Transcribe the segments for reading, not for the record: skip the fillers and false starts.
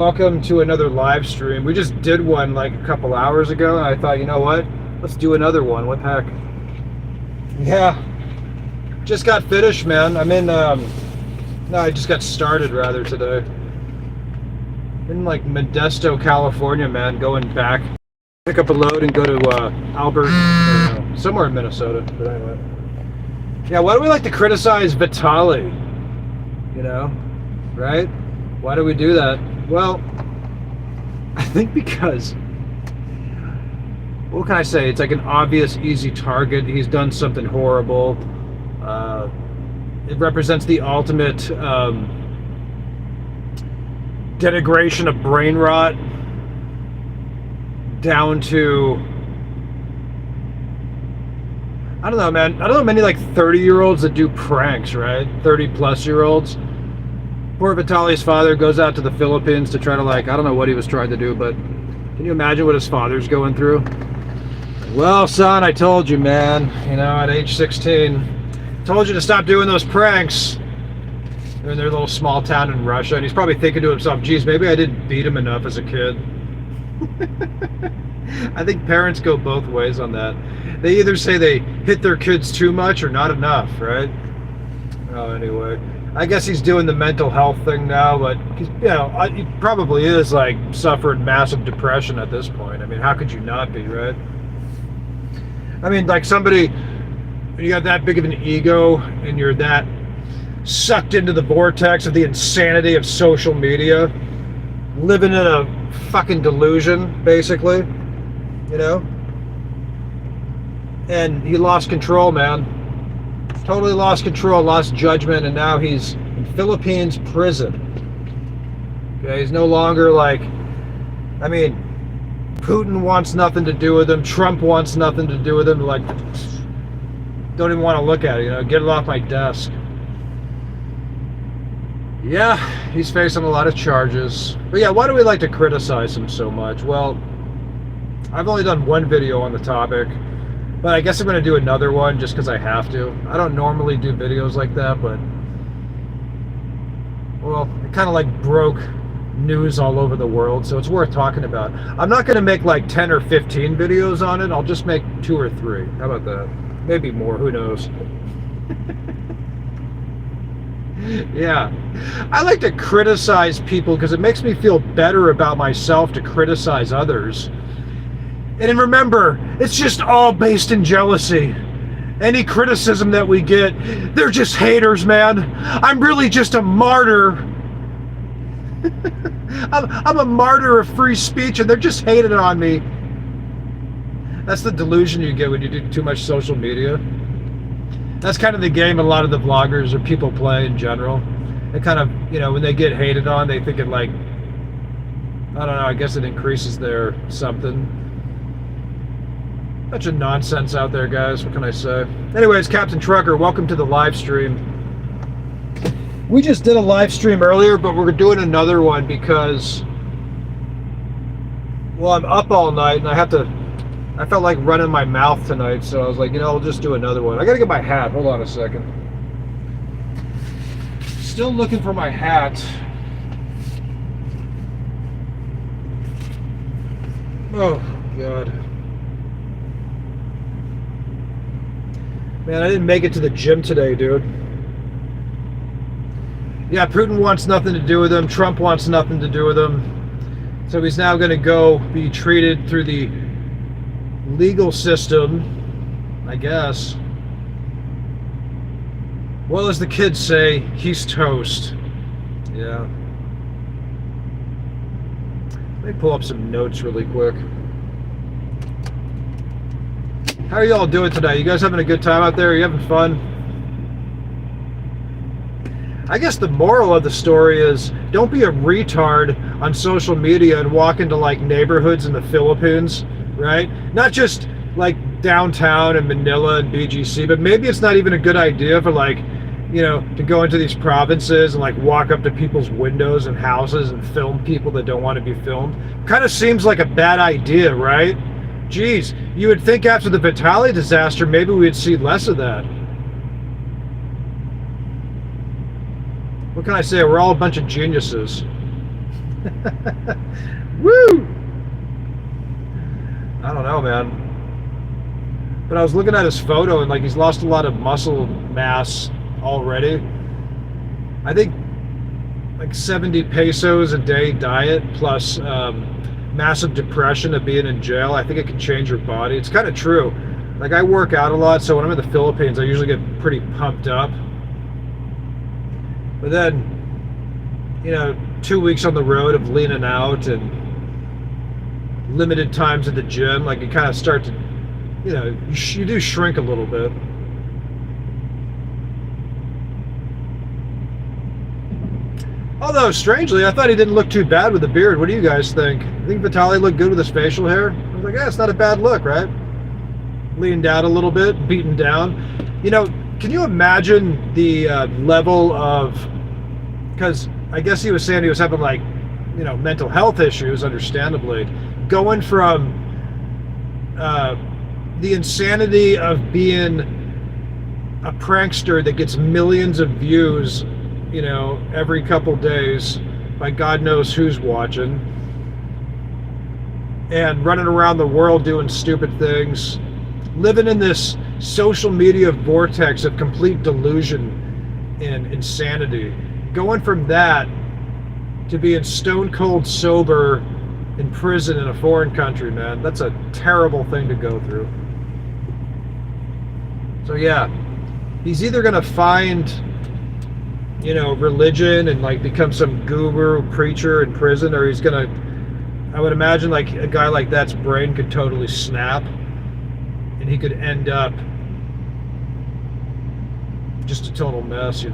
Welcome to another live stream. We just did one like a couple hours ago, and I thought, you know what? Let's do another one. What the heck? Yeah, just got finished, man. I'm in, no, I just got started rather today. In like Modesto, California, man. Going back, pick up a load and go to Albert, somewhere in Minnesota. But anyway, yeah. Why do we like to criticize Vitali? You know, right? Why do we do that? Well, I think because, what can I say? It's like an obvious, easy target. He's done something horrible. It represents the ultimate denigration of brain rot down to, I don't know, man. I don't know many like 30-year-olds that do pranks, right? 30-plus-year-olds. Poor Vitali's father goes out to the Philippines to try to, like, I don't know what he was trying to do, but can you imagine what his father's going through? Well, son, I told you, man, you know, at age 16, told you to stop doing those pranks. They're in their little small town in Russia, and he's probably thinking to himself, geez, maybe I didn't beat him enough as a kid. I think parents go both ways on that. They either say they hit their kids too much or not enough, right? Oh, anyway. I guess he's doing the mental health thing now, but he's, you know, he probably is like suffering massive depression at this point. I mean, how could you not be, right? I mean, like somebody, when you got that big of an ego and you're that sucked into the vortex of the insanity of social media, living in a fucking delusion, basically, you know? And he lost control, man. Totally lost control, lost judgment, and now he's in Philippines prison. Okay, he's no longer like, I mean, Putin wants nothing to do with him, Trump wants nothing to do with him, like, don't even want to look at it, you know, get it off my desk. Yeah, he's facing a lot of charges. But yeah, why do we like to criticize him so much? Well, I've only done one video on the topic. But I guess I'm going to do another one just because I have to. I don't normally do videos like that, but, well, it kind of like broke news all over the world, so it's worth talking about. I'm not going to make like 10 or 15 videos on it. I'll just make 2 or 3. How about that? Maybe more. Who knows? Yeah. I like to criticize people because it makes me feel better about myself to criticize others. And remember, it's just all based in jealousy. Any criticism that we get, they're just haters, man. I'm really just a martyr. I'm a martyr of free speech, and they're just hating on me. That's the delusion you get when you do too much social media. That's kind of the game a lot of the vloggers or people play in general. They kind of, you know, when they get hated on, they think it like, I don't know, I guess it increases their something. Bunch of nonsense out there, guys. What can I say? Anyways, Captain Trucker, welcome to the live stream. We just did a live stream earlier, but we're doing another one because, well, I'm up all night and I felt like running my mouth tonight, so I was like, you know, I'll just do another one. I gotta get my hat. Hold on a second. Still looking for my hat. Oh, God. Man, I didn't make it to the gym today, dude. Yeah, Putin wants nothing to do with him. Trump wants nothing to do with him. So he's now going to go be treated through the legal system, I guess. Well, as the kids say, he's toast. Yeah. Let me pull up some notes really quick. How are y'all doing today? You guys having a good time out there? Are you having fun? I guess the moral of the story is don't be a retard on social media and walk into like neighborhoods in the Philippines, right? Not just like downtown and Manila and BGC, but maybe it's not even a good idea for like, you know, to go into these provinces and like walk up to people's windows and houses and film people that don't want to be filmed. Kind of seems like a bad idea, right? Geez, you would think after the Vitali disaster, maybe we'd see less of that. What can I say? We're all a bunch of geniuses. Woo! I don't know, man. But I was looking at his photo, and like he's lost a lot of muscle mass already. I think like 70 pesos a day diet plus massive depression of being in jail. I think it can change your body. It's kind of true. Like I work out a lot, so when I'm in the Philippines, I usually get pretty pumped up. But then, 2 weeks on the road of leaning out and limited times at the gym, like you kind of start to, you do shrink a little bit. Although, strangely, I thought he didn't look too bad with the beard. What do you guys think? I think Vitali looked good with his facial hair. I was like, yeah, it's not a bad look, right? Leaned out a little bit, beaten down. Can you imagine the level of, because I guess he was saying he was having like, mental health issues, understandably, going from the insanity of being a prankster that gets millions of views, every couple days by God knows who's watching, and running around the world doing stupid things, living in this social media vortex of complete delusion and insanity, going from that to being stone cold sober in prison in a foreign country, man, that's a terrible thing to go through. So yeah, he's either gonna find religion and like become some guru preacher in prison, or he's gonna, I would imagine like a guy like that's brain could totally snap and he could end up just a total mess,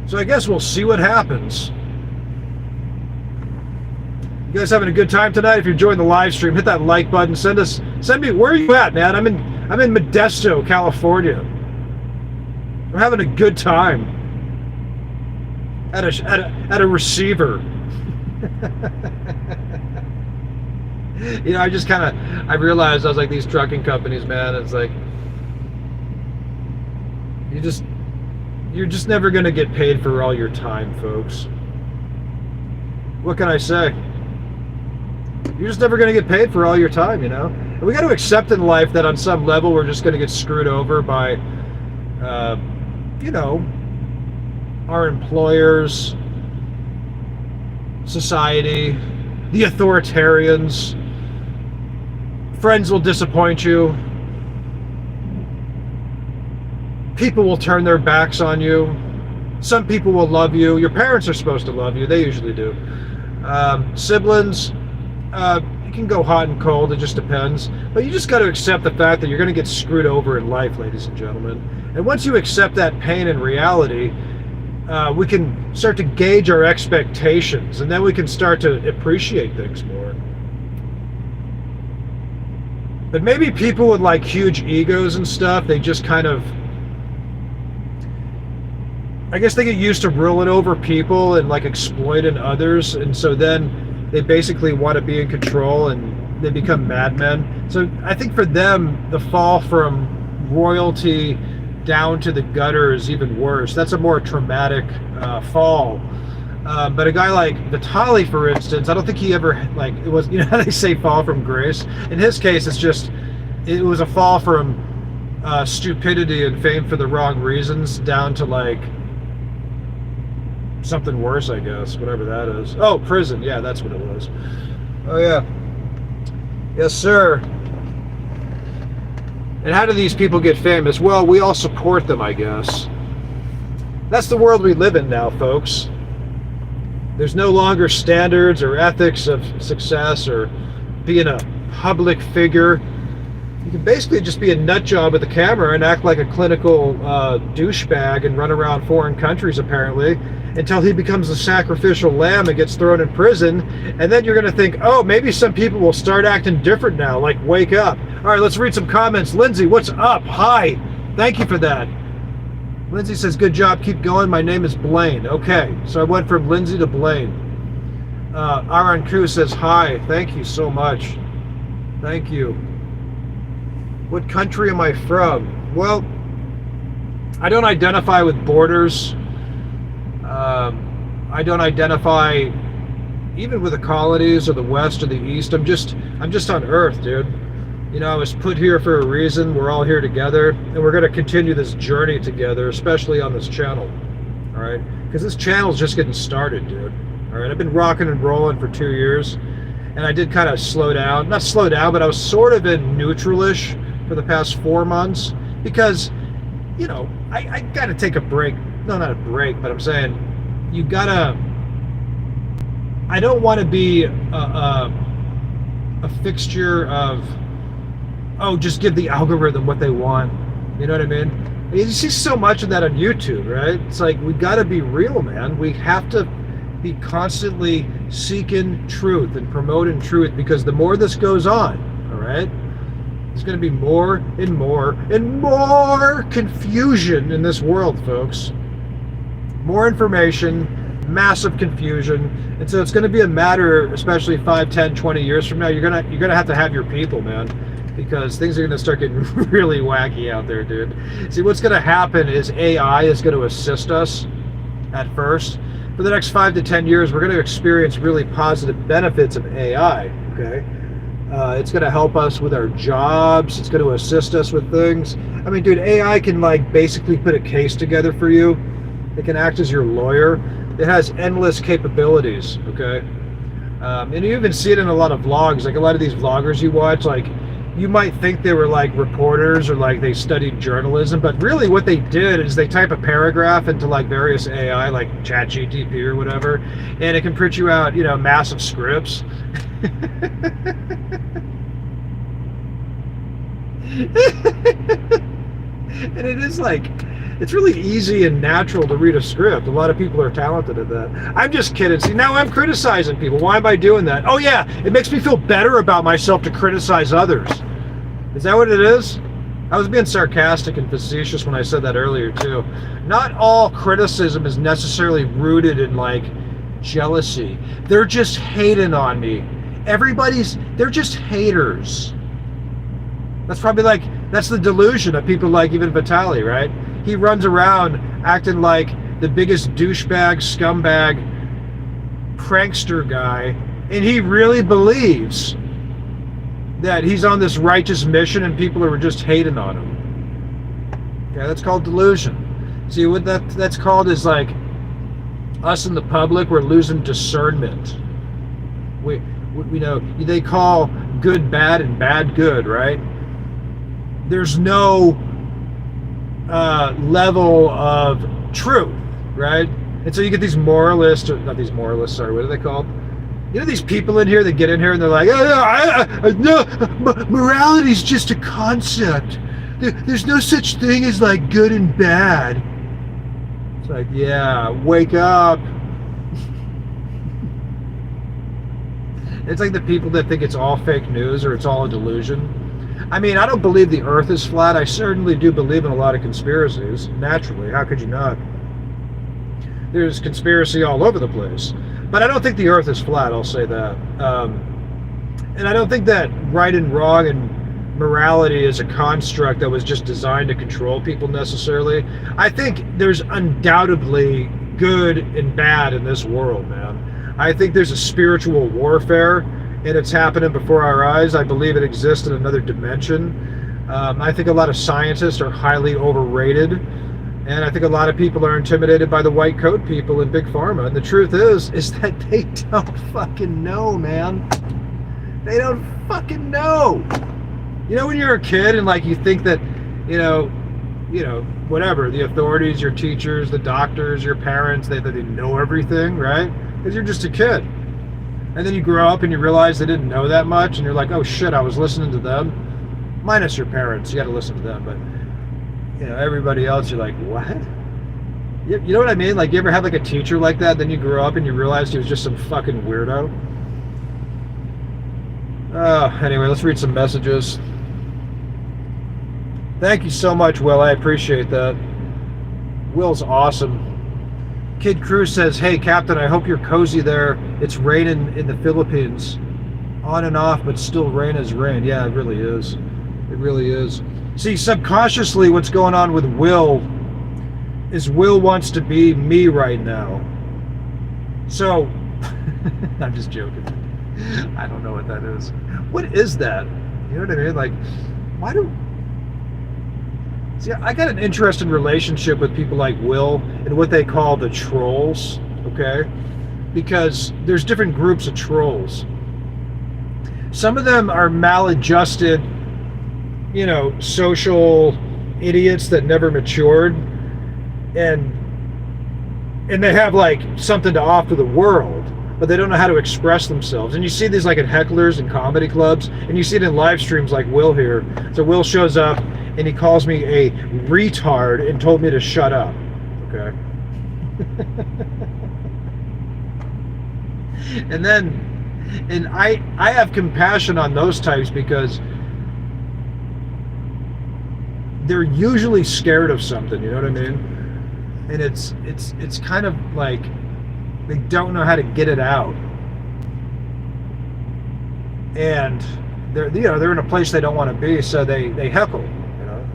So I guess we'll see what happens. You guys having a good time tonight? If you're enjoying the live stream, hit that like button. Send me, where are you at, man? I'm in Modesto, California. I'm having a good time. At a receiver. I realized I was like, these trucking companies, man, it's like you're just never going to get paid for all your time, folks. What can I say? You're just never going to get paid for all your time, And we got to accept in life that on some level we're just going to get screwed over by our employers, society, the authoritarians. Friends will disappoint you. People will turn their backs on you. Some people will love you. Your parents are supposed to love you. They usually do. Siblings, you can go hot and cold. It just depends. But you just got to accept the fact that you're going to get screwed over in life, ladies and gentlemen. And once you accept that pain in reality, we can start to gauge our expectations, and then we can start to appreciate things more. But maybe people with like huge egos and stuff, they just kind of, I guess they get used to ruling over people and like exploiting others, and so then they basically want to be in control and they become madmen. So I think for them, the fall from royalty down to the gutter is even worse. That's a more traumatic fall. But a guy like Vitali, for instance, I don't think he ever, like, it was, how they say fall from grace? In his case, it was a fall from stupidity and fame for the wrong reasons down to like something worse, I guess, whatever that is. Oh, prison. Yeah, that's what it was. Oh, yeah. Yes, sir. And how do these people get famous? Well, we all support them, I guess. That's the world we live in now, folks. There's no longer standards or ethics of success or being a public figure. You can basically just be a nut job with a camera and act like a clinical douchebag and run around foreign countries, apparently, until he becomes a sacrificial lamb and gets thrown in prison. And then you're going to think, oh, maybe some people will start acting different now, like wake up. All right, let's read some comments. Lindsay, what's up? Hi. Thank you for that. Lindsay says, good job. Keep going. My name is Blaine. Okay, so I went from Lindsay to Blaine. Aaron Koo says, hi. Thank you so much. Thank you. What country am I from? Well, I don't identify with borders. I don't identify even with the colonies or the West or the East, I'm just on Earth, dude. You know, I was put here for a reason. We're all here together, and we're going to continue this journey together, especially on this channel. All right, because this channel's just getting started, dude. All right, I've been rocking and rolling for 2 years, and I did kind of slow down. Not slow down, but I was sort of in neutral-ish for the past 4 months because, you know, I got to take a break. No, not a break, but I'm saying you gotta. I don't want to be a fixture of, oh, just give the algorithm what they want. You know what I mean? You see so much of that on YouTube, right? It's like, we got to be real, man. We have to be constantly seeking truth and promoting truth, because the more this goes on, all right, there's going to be more and more and more confusion in this world, folks. More information, massive confusion. And so it's going to be a matter, especially 5, 10, 20 years from now, you're going to have your people, man. Because things are going to start getting really wacky out there, dude. See, what's going to happen is AI is going to assist us at first. For the next 5 to 10 years, we're going to experience really positive benefits of AI, okay? It's going to help us with our jobs. It's going to assist us with things. I mean, dude, AI can, like, basically put a case together for you. It can act as your lawyer. It has endless capabilities, okay? And you even see it in a lot of vlogs. Like, a lot of these vloggers you watch, like, you might think they were like reporters or like they studied journalism, but really what they did is they type a paragraph into like various AI, like ChatGPT or whatever, and it can print you out, you know, massive scripts. And it is like, it's really easy and natural to read a script. A lot of people are talented at that. I'm just kidding. See, now I'm criticizing people. Why am I doing that? Oh yeah, it makes me feel better about myself to criticize others. Is that what it is? I was being sarcastic and facetious when I said that earlier too. Not all criticism is necessarily rooted in like jealousy. They're just hating on me. They're just haters. That's probably like, that's the delusion of people like even Vitali, right? He runs around acting like the biggest douchebag, scumbag, prankster guy, and he really believes that he's on this righteous mission and people are just hating on him. Okay, that's called delusion. See, what that's called is like, us in the public, we're losing discernment. We know, they call good bad and bad good, right? There's no level of truth, right? And so you get these moralists, or not these moralists, sorry, what are they called? You know, these people in here that get in here and they're like, no, morality's just a concept. There's no such thing as like good and bad. It's like, yeah, wake up. It's like the people that think it's all fake news or it's all a delusion. I mean, I don't believe the earth is flat. I certainly do believe in a lot of conspiracies. Naturally, how could you not? There's conspiracy all over the place. But I don't think the earth is flat, I'll say that. And I don't think that right and wrong and morality is a construct that was just designed to control people necessarily. I think there's undoubtedly good and bad in this world, man. I think there's a spiritual warfare, and it's happening before our eyes. I believe it exists in another dimension. I think a lot of scientists are highly overrated, and I think a lot of people are intimidated by the white coat people in Big Pharma. And the truth is that they don't fucking know, man. They don't fucking know. You know, when you're a kid and like you think that, you know, whatever, the authorities, your teachers, the doctors, your parents, they know everything, right? Because you're just a kid. And then you grow up and you realize they didn't know that much, and you're like, oh shit, I was listening to them. Minus your parents, you got to listen to them, but you know, everybody else, you're like, what? You know what I mean? Like, you ever have like a teacher like that, then you grow up and you realize he was just some fucking weirdo? Anyway, let's read some messages. Thank you so much, Will. I appreciate that. Will's awesome. Kid Cruz says, hey, Captain, I hope you're cozy there. It's raining in the Philippines. On and off, but still rain is rain. Yeah, it really is. It really is. See, subconsciously, what's going on with Will is Will wants to be me right now. So, I'm just joking. I don't know what that is. What is that? You know what I mean? Like, why do... See, I got an interesting relationship with people like Will and what they call the trolls, okay? Because there's different groups of trolls. Some of them are maladjusted, you know, social idiots that never matured, and they have like something to offer the world, but they don't know how to express themselves. And you see these like at hecklers and comedy clubs, and you see it in live streams like Will here. So Will shows up and he calls me a retard and told me to shut up. Okay. And I have compassion on those types because they're usually scared of something, you know what I mean? And it's kind of like they don't know how to get it out. And they're in a place they don't want to be, so they heckle, you know,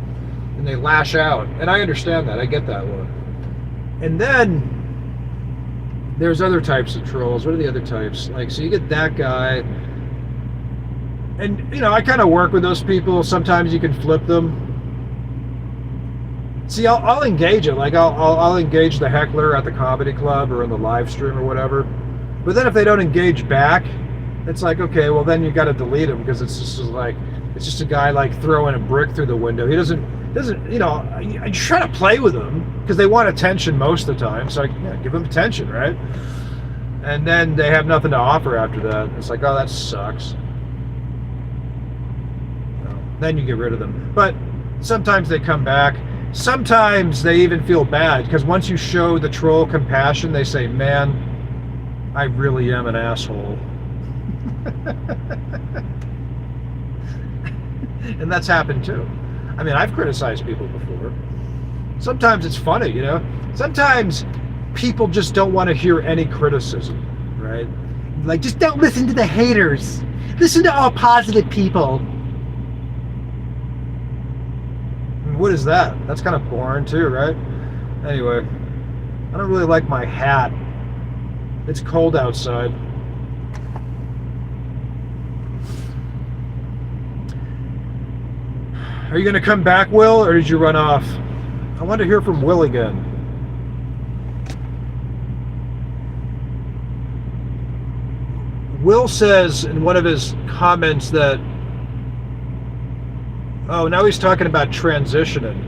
and they lash out. And I understand that. I get that one. And then there's other types of trolls. What are the other types? Like, so you get that guy, and you know, I kind of work with those people. Sometimes you can flip them. See, I'll engage it. Like, I'll engage the heckler at the comedy club or in the live stream or whatever. But then if they don't engage back, it's like, okay, well then you got to delete him, because it's just a guy like throwing a brick through the window. He doesn't, you know, I try to play with them because they want attention most of the time. So give them attention, right? And then they have nothing to offer after that. It's like, oh, that sucks. No. Then you get rid of them. But sometimes they come back. Sometimes they even feel bad, because once you show the troll compassion, they say, man, I really am an asshole. And that's happened too. I mean, I've criticized people before. Sometimes it's funny, you know? Sometimes people just don't want to hear any criticism, right? Like, just don't listen to the haters. Listen to all positive people. What is that? That's kind of boring too, right? Anyway, I don't really like my hat. It's cold outside. Are you going to come back, Will, or did you run off? I want to hear from Will again. Will says in one of his comments that, oh, now he's talking about transitioning.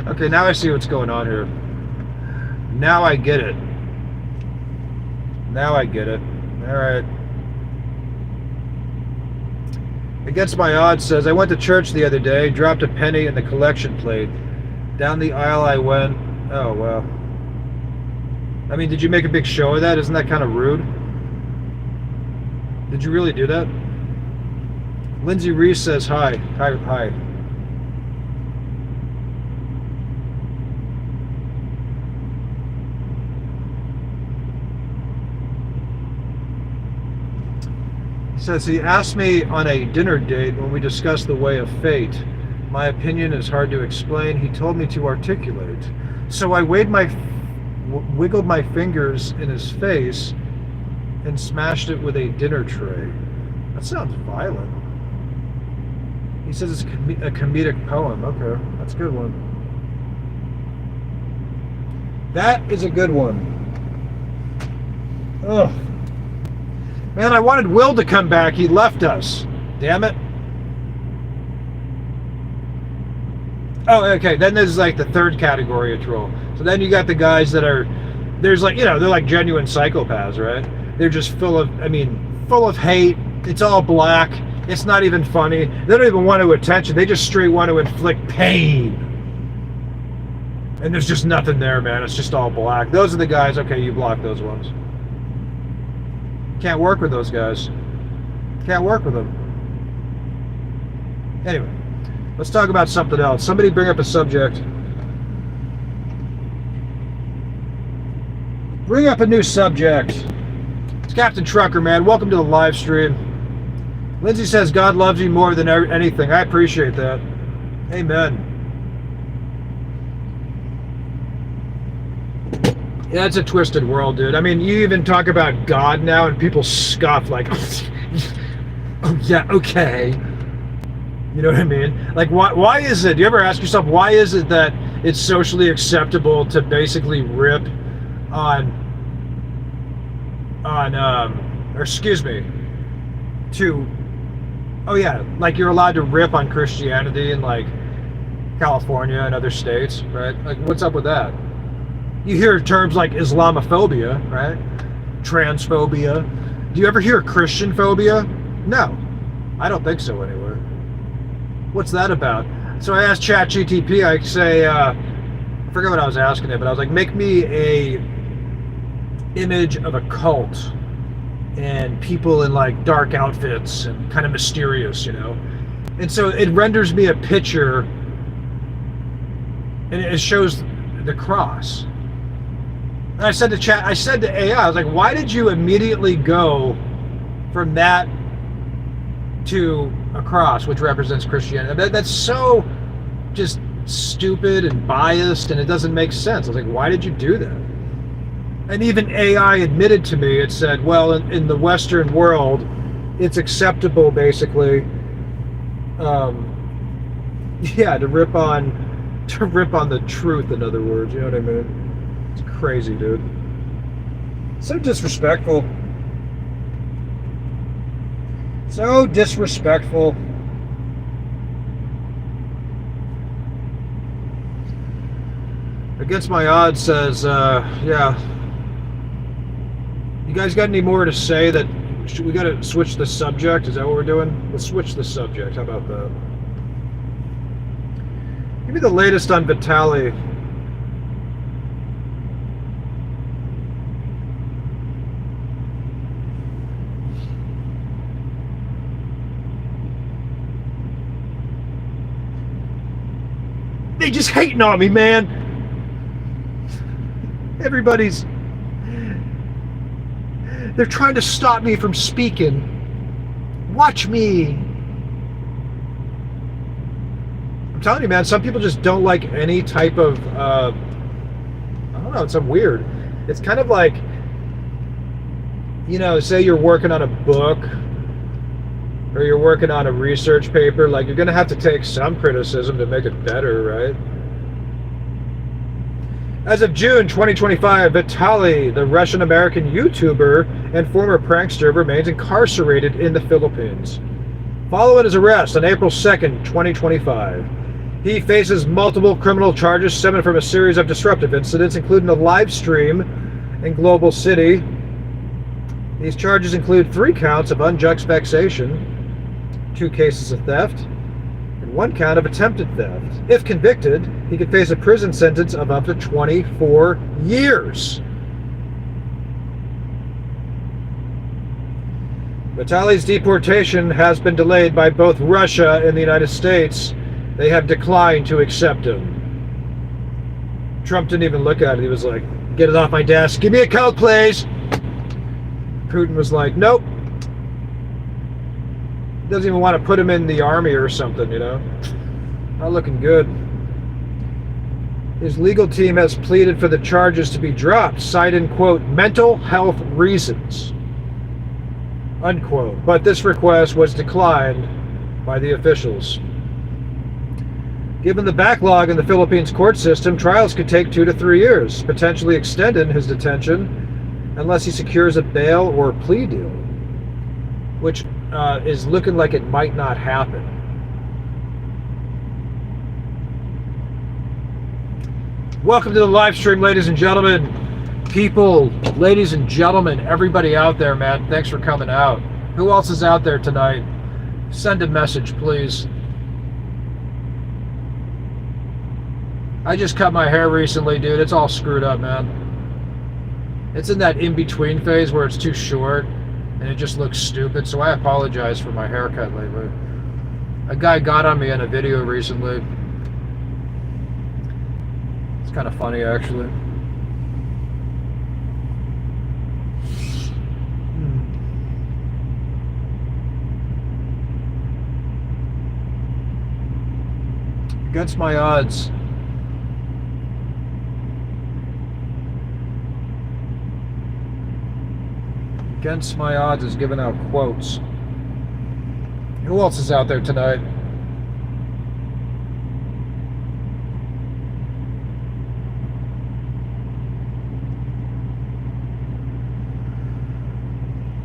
Okay, now I see what's going on here. Now I get it. Now I get it. All right. Against My Odds says, I went to church the other day, dropped a penny in the collection plate. Down the aisle I went. Oh, wow. I mean, did you make a big show of that? Isn't that kind of rude? Did you really do that? Lindsay Reese says, hi. Hi. Says he asked me on a dinner date when we discussed the way of fate. My opinion is hard to explain. He told me to articulate. So I wiggled my fingers in his face and smashed it with a dinner tray. That sounds violent. He says it's a comedic poem. Okay, that's a good one. That is a good one. Ugh. Man, I wanted Will to come back. He left us. Damn it. Oh, okay. Then there's like the third category of troll. So then you got the guys that are, there's like, you know, they're like genuine psychopaths, right? They're just full of hate. It's all black. It's not even funny. They don't even want to attention. They just straight want to inflict pain. And there's just nothing there, man. It's just all black. Those are the guys, okay, you block those ones. Can't work with those guys. Can't work with them. Anyway, let's talk about something else. Somebody bring up a subject. Bring up a new subject. It's Captain Trucker, man. Welcome to the live stream. Lindsay says, God loves you more than anything. I appreciate that. Amen. Yeah, it's a twisted world, dude. I mean, you even talk about God now, and people scoff like, "Oh yeah, okay." You know what I mean? Like, why is it? Do you ever ask yourself why is it that it's socially acceptable to basically rip on or excuse me, to oh yeah, like you're allowed to rip on Christianity in like California and other states, right? Like, what's up with that? You hear terms like Islamophobia, right? Transphobia. Do you ever hear Christian phobia? No, I don't think so anywhere. What's that about? So I asked ChatGTP, I say, I forget what I was asking it, but I was like, make me a image of a cult and people in like dark outfits and kind of mysterious, you know? And so it renders me a picture and it shows the cross. And I said to AI, I was like, why did you immediately go from that to a cross, which represents Christianity? That's so just stupid and biased, and it doesn't make sense. I was like, why did you do that? And even AI admitted to me, it said, well, in the Western world, it's acceptable, basically, to rip on the truth, in other words, you know what I mean? It's crazy, dude. So disrespectful. So disrespectful. Against My Odds says, yeah. You guys got any more to say that we got to switch the subject? Is that what we're doing? Let's switch the subject. How about that? Give me the latest on Vitali. They just hating on me, man. They're trying to stop me from speaking. Watch me. I'm telling you, man, some people just don't like any type of, I don't know, it's weird. It's kind of like, you know, say you're working on a book or you're working on a research paper, like you're going to have to take some criticism to make it better, right? As of June 2025, Vitali, the Russian-American YouTuber and former prankster, remains incarcerated in the Philippines. Following his arrest on April 2nd, 2025, he faces multiple criminal charges stemming from a series of disruptive incidents, including a live stream in Global City. These charges include 3 counts of unjust vexation, 2 cases of theft, and 1 count of attempted theft. If convicted, he could face a prison sentence of up to 24 years. Vitali's deportation has been delayed by both Russia and the United States. They have declined to accept him. Trump didn't even look at it. He was like, get it off my desk. Give me a coat, please. Putin was like, nope. Doesn't even want to put him in the army or something, you know? Not looking good. His legal team has pleaded for the charges to be dropped, citing, quote, mental health reasons, unquote. But this request was declined by the officials. Given the backlog in the Philippines court system, trials could take 2 to 3 years, potentially extending his detention unless he secures a bail or plea deal, which is looking like it might not happen. Welcome to the live stream, ladies and gentlemen. People, ladies and gentlemen, everybody out there, man, thanks for coming out. Who else is out there tonight? Send a message, please. I just cut my hair recently, dude. It's all screwed up, man. It's in that in-between phase where it's too short and it just looks stupid, so I apologize for my haircut lately. A guy got on me in a video recently. It's kind of funny, actually. Against My Odds. Against My Odds is giving out quotes. Who else is out there tonight?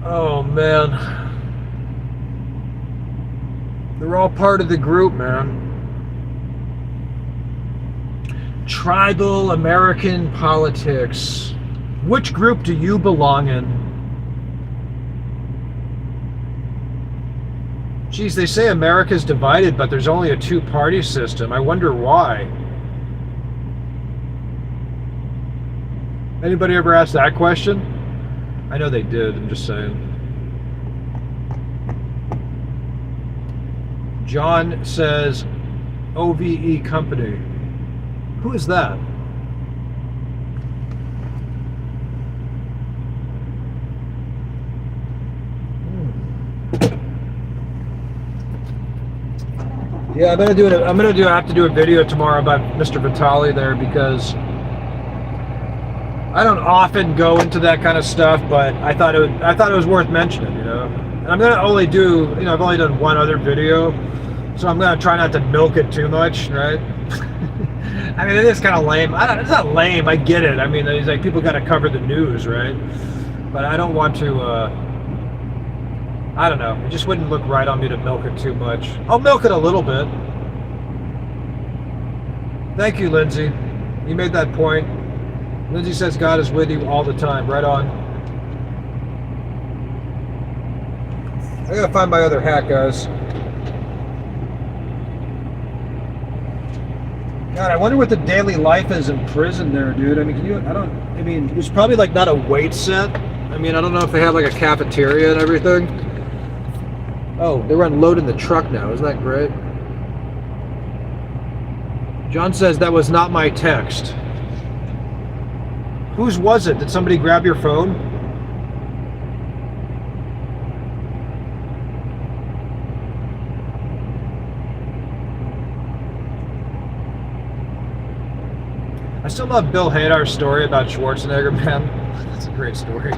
Oh, man. They're all part of the group, man. Tribal American politics. Which group do you belong in? Geez, they say America's divided, but there's only a two-party system. I wonder why. Anybody ever asked that question? I know they did, I'm just saying. John says, OVE Company. Who is that? Yeah, I have to do a video tomorrow about Mr. Vitali there, because I don't often go into that kind of stuff, but I thought it was worth mentioning, you know. And I'm gonna only do, you know, I've only done one other video, so I'm gonna try not to milk it too much, right? I mean, it is kind of lame. It's not lame. I get it. I mean, it's like people got to cover the news, right? But I don't want to. I don't know. It just wouldn't look right on me to milk it too much. I'll milk it a little bit. Thank you, Lindsay. You made that point. Lindsay says God is with you all the time. Right on. I gotta find my other hat, guys. God, I wonder what the daily life is in prison there, dude. I mean, there's probably like not a wait set. I mean, I don't know if they have like a cafeteria and everything. Oh, they're unloading the truck now. Isn't that great? John says that was not my text. Whose was it? Did somebody grab your phone? I still love Bill Hader's story about Schwarzenegger, man. That's a great story.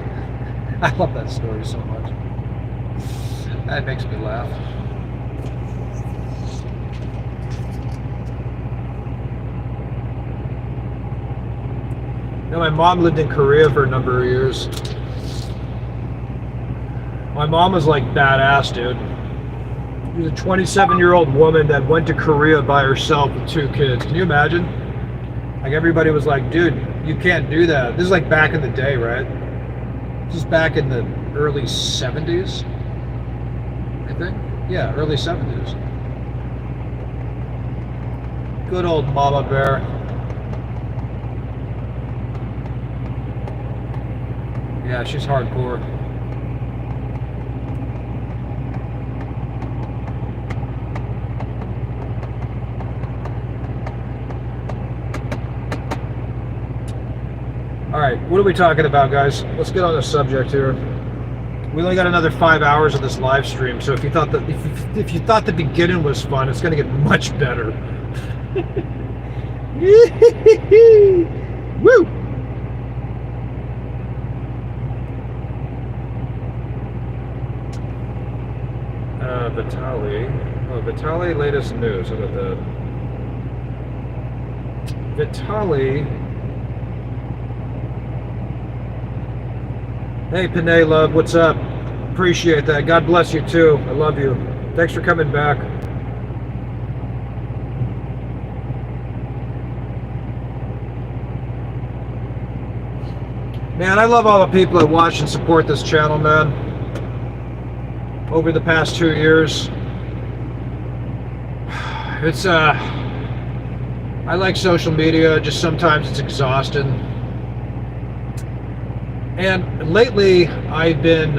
I love that story so much. That makes me laugh. You know, my mom lived in Korea for a number of years. My mom was like badass, dude. She was a 27-year-old woman that went to Korea by herself with 2 kids. Can you imagine? Like, everybody was like, dude, you can't do that. This is like back in the day, right? This is back in the early 70s, I think. Yeah, early 70s. Good old Mama Bear. Yeah, she's hardcore. All right, what are we talking about, guys? Let's get on the subject here. We only got another 5 hours of this live stream, so if you thought the beginning was fun, it's going to get much better. Woo! Vitali. Oh, Vitali, latest news. How about that? Vitali. Hey, Panay Love, what's up? Appreciate that. God bless you too. I love you. Thanks for coming back. Man, I love all the people that watch and support this channel, man. Over the past 2 years. It's, I like social media, just sometimes it's exhausting. And lately, I've been,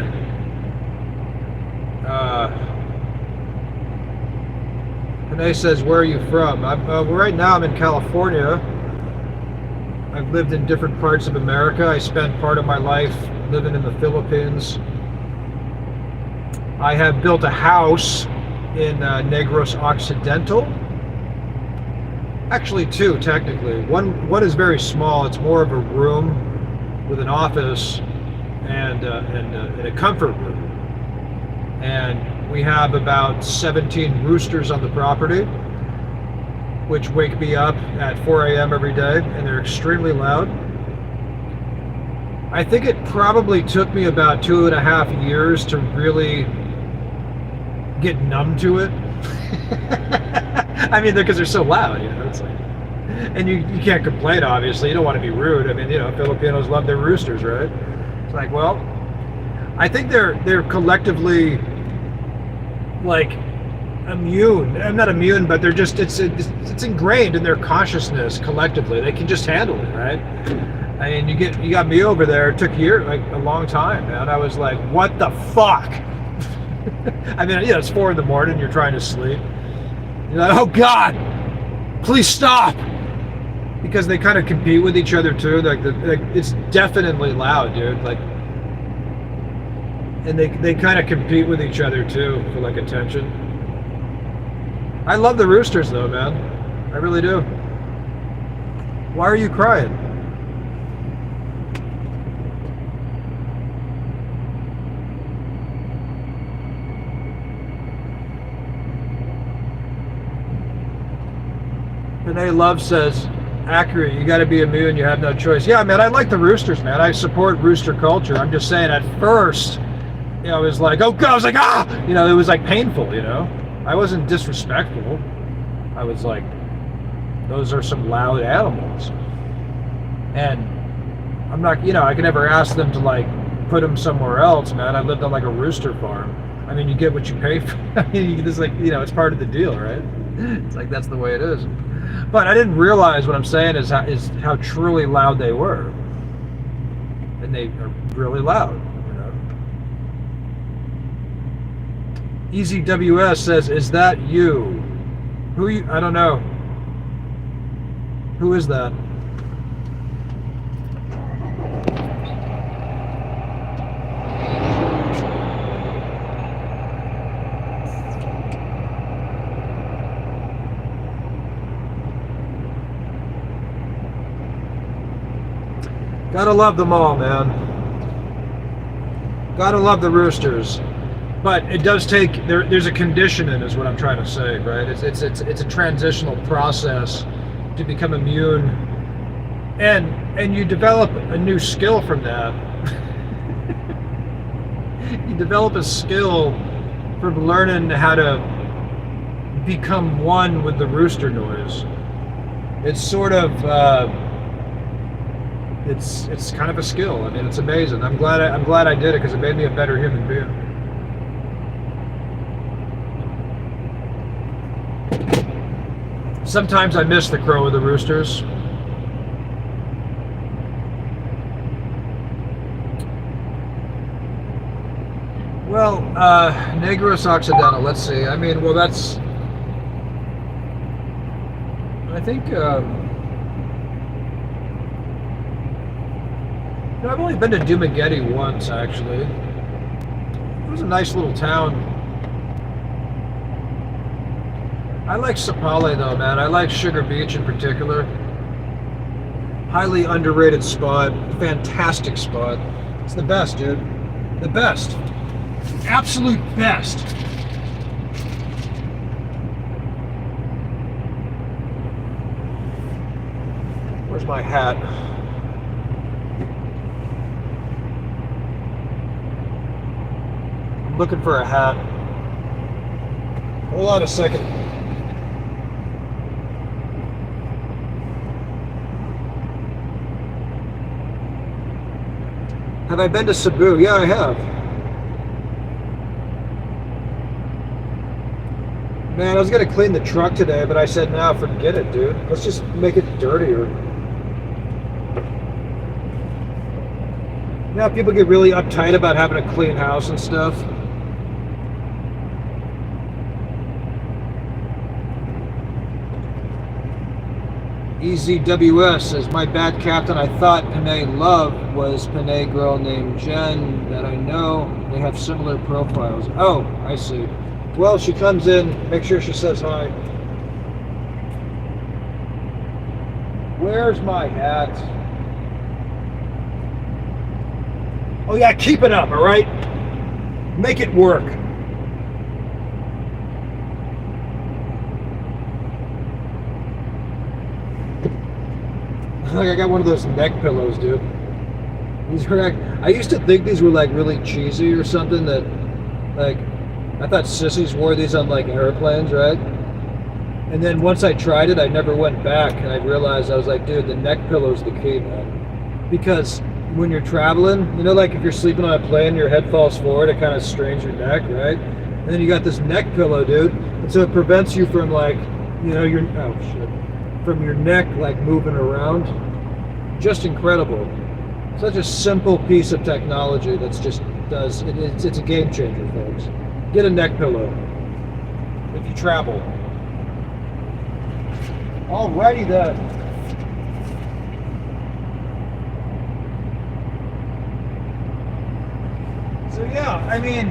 Renee says, where are you from? Right now I'm in California. I've lived in different parts of America. I spent part of my life living in the Philippines. I have built a house in Negros Occidental. Actually 2, technically. One is very small. It's more of a room with an office. and in a comfort room. And we have about 17 roosters on the property, which wake me up at 4 a.m. every day, and they're extremely loud. I think it probably took me about 2.5 years to really get numb to it. I mean, because they're so loud, it's like, and you can't complain, obviously. You don't want to be rude. I mean, Filipinos love their roosters, right? It's like, well, I think they're collectively like immune. I'm not immune, but they're just it's ingrained in their consciousness collectively. They can just handle it, right? I mean, you got me over there. It took a long time, man. I was like, what the fuck? I mean, it's 4 a.m. You're trying to sleep. You're like, oh God, please stop. Because they kind of compete with each other too. Like it's definitely loud, dude. Like, and they kind of compete with each other too for like attention. I love the roosters though, man. I really do. Why are you crying? Renee Love says, accurate, you got to be immune, you have no choice. Yeah, man, I like the roosters, man. I support rooster culture. I'm just saying, at first, I was like, oh God, I was like, ah! It was like painful, I wasn't disrespectful. I was like, those are some loud animals. And I'm not, I can never ask them to like put them somewhere else, man. I lived on like a rooster farm. I mean, you get what you pay for. I mean, you just like, it's part of the deal, right? It's like, that's the way it is. But I didn't realize what I'm saying is how truly loud they were. And they are really loud, EasyWS says, is that you? Who you? I don't know. Who is that? Gotta love them all, man. Gotta love the roosters. But it does take, there's a conditioning is what I'm trying to say, right? It's a transitional process to become immune. And you develop a new skill from that. You develop a skill from learning how to become one with the rooster noise. It's sort of, it's kind of a skill. I mean, it's amazing. I'm glad I did it because it made me a better human being. Sometimes I miss the crow of the roosters. Well, Negros Occidental, let's see. I mean, well, that's, I think, I've only been to Dumaguete once, actually. It was a nice little town. I like Sapale though, man. I like Sugar Beach in particular. Highly underrated spot. Fantastic spot. It's the best, dude. The best. Absolute best. Where's my hat? I'm looking for a hat. Hold on a second. Have I been to Cebu? Yeah, I have. Man, I was gonna clean the truck today, but I said, nah, forget it, dude. Let's just make it dirtier. Now people get really uptight about having a clean house and stuff. EZWS says, my bad, Captain. I thought Panay Love was Panay girl named Jen that I know. They have similar profiles. Oh, I see. Well, she comes in. Make sure she says hi. Where's my hat? Oh yeah, keep it up, all right? Make it work. Like I got one of those neck pillows, dude. These are I used to think these were like really cheesy or something, that like I thought sissies wore these on like airplanes, right? And then once I tried it, I never went back, and I realized, I was like, dude, the neck pillow's the key, man. Because when you're traveling, you know, like if you're sleeping on a plane, your head falls forward, it kind of strains your neck, right? And then you got this neck pillow, dude, and so it prevents you from like, you know, from your neck like moving around. Just incredible. Such a simple piece of technology that's just does it. It's a game changer, folks. Get a neck pillow if you travel. Alrighty then. So yeah, I mean,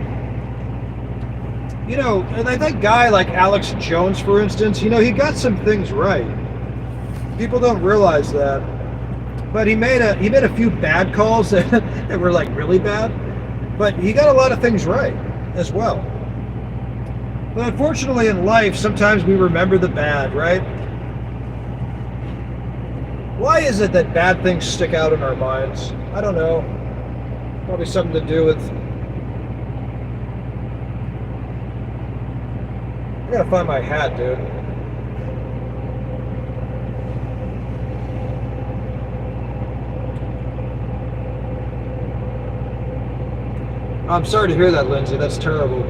you know, and I think guy like Alex Jones, for instance, you know, he got some things right. People don't realize that. But he made a few bad calls that were like really bad, but he got a lot of things right as well. But unfortunately in life, sometimes we remember the bad, right? Why is it that bad things stick out in our minds? I don't know. Probably something to do with... I gotta find my hat, dude. I'm sorry to hear that, Lindsay. That's terrible.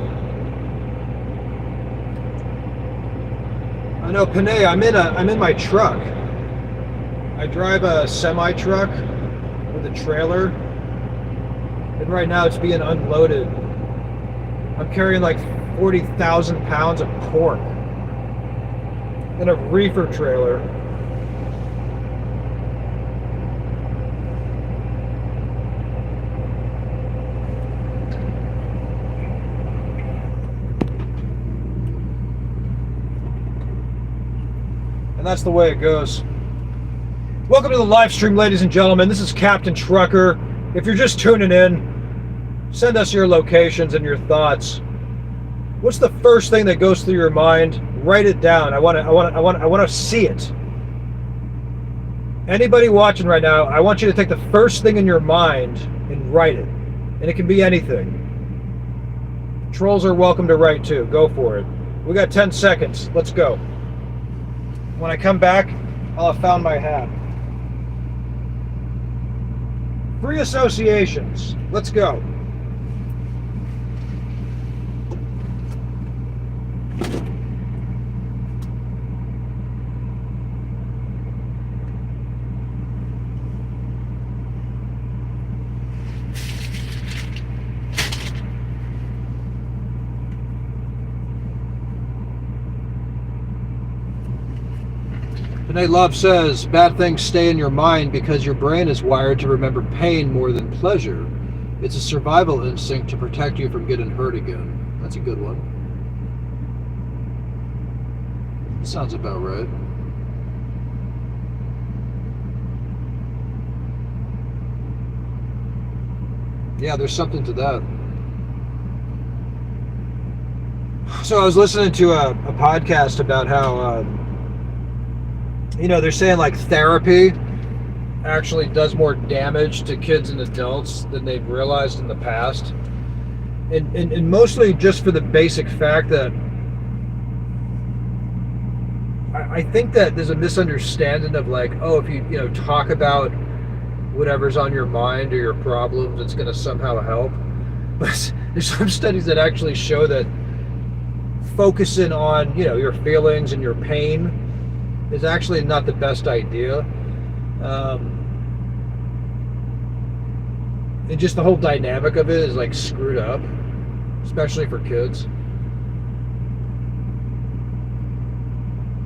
I know, Panay. I'm in my truck. I drive a semi truck with a trailer, and right now it's being unloaded. I'm carrying like 40,000 pounds of pork in a reefer trailer. And that's the way it goes. Welcome to the live stream, ladies and gentlemen. This is Captain Trucker. If you're just tuning in, send us your locations and your thoughts. What's the first thing that goes through your mind? Write it down. I want to see it. Anybody watching right now, I want you to take the first thing in your mind and write it. And it can be anything. Trolls are welcome to write too. Go for it. We got 10 seconds. Let's go. When I come back, I'll have found my hat. Free associations. Let's go. Renee Love says, bad things stay in your mind because your brain is wired to remember pain more than pleasure. It's a survival instinct to protect you from getting hurt again. That's a good one. Sounds about right. Yeah, there's something to that. So I was listening to a podcast about how... you know, they're saying like therapy actually does more damage to kids and adults than they've realized in the past. And mostly just for the basic fact that I think that there's a misunderstanding of like, oh, if you know, talk about whatever's on your mind or your problems, it's going to somehow help. But there's some studies that actually show that focusing on, you know, your feelings and your pain is actually not the best idea. And just the whole dynamic of it is like screwed up, especially for kids.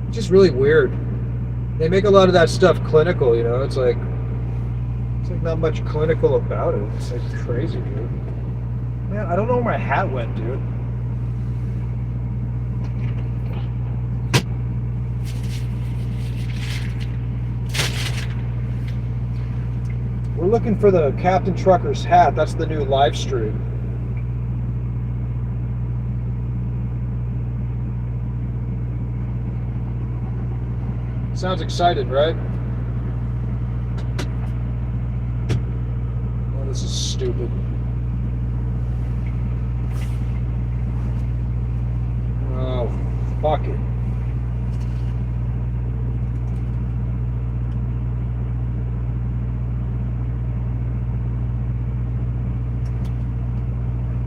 It's just really weird. They make a lot of that stuff clinical, you know. It's like not much clinical about it. It's like crazy, dude. Man, I don't know where my hat went, dude. We're looking for the Captain Trucker's hat. That's the new live stream. Sounds excited, right? Oh, this is stupid. Oh, fuck it.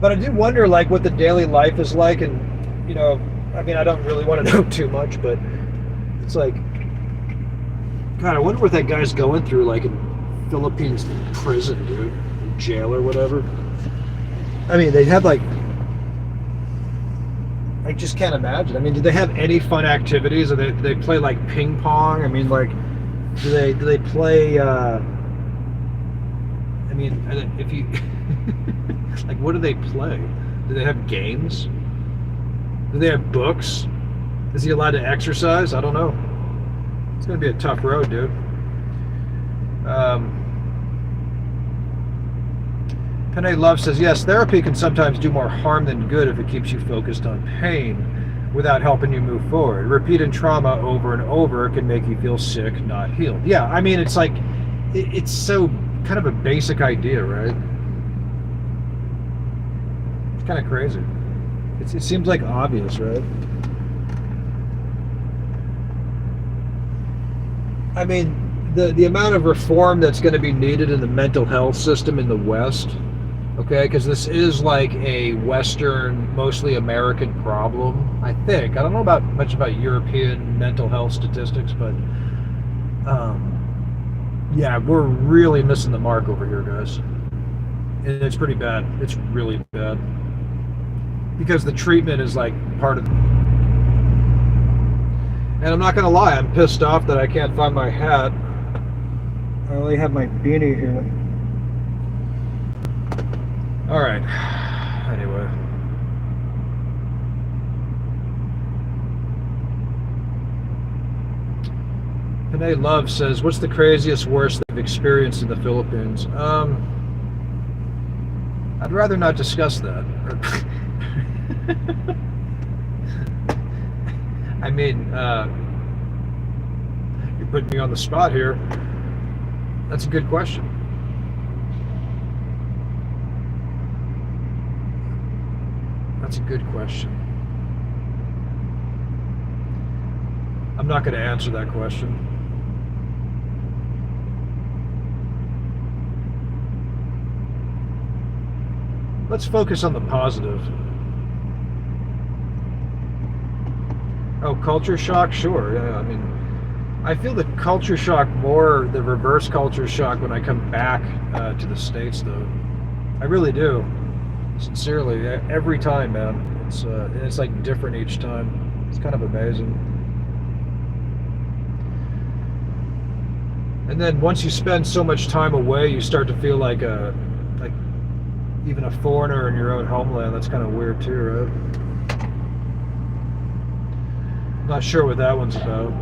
But I do wonder, like, what the daily life is like, and, you know, I mean, I don't really want to know too much, but it's like, God, I wonder what that guy's going through, like, in Philippines prison, dude, in jail or whatever. I mean, they have, like, I just can't imagine. I mean, do they have any fun activities? Or do they play, like, ping pong? I mean, like, do they play, I mean, if you... Like, what do they play? Do they have games? Do they have books? Is he allowed to exercise? I don't know. It's going to be a tough road, dude. Panay Love says, yes, therapy can sometimes do more harm than good if it keeps you focused on pain without helping you move forward. Repeating trauma over and over can make you feel sick, not healed. Yeah, I mean, it's like, it's so kind of a basic idea, right? Kind of crazy. It seems like obvious, right? I mean, the amount of reform that's going to be needed in the mental health system in the West, okay, because this is like a Western, mostly American problem, I think. I don't know much about European mental health statistics, but yeah, we're really missing the mark over here, guys. And it's pretty bad. It's really bad. Because the treatment is like part of it. And I'm not gonna lie, I'm pissed off that I can't find my hat. I only have my beanie here. Alright. Anyway. Panay Love says, what's the craziest, worst they've experienced in the Philippines? I'd rather not discuss that. I mean, you're putting me on the spot here. That's a good question. That's a good question. I'm not going to answer that question. Let's focus on the positive. Oh, culture shock? Sure. Yeah, I mean, I feel the culture shock more, the reverse culture shock, when I come back to the States, though. I really do. Sincerely. Every time, man. It's like different each time. It's kind of amazing. And then once you spend so much time away, you start to feel like even a foreigner in your own homeland. That's kind of weird too, right? Not sure what that one's about.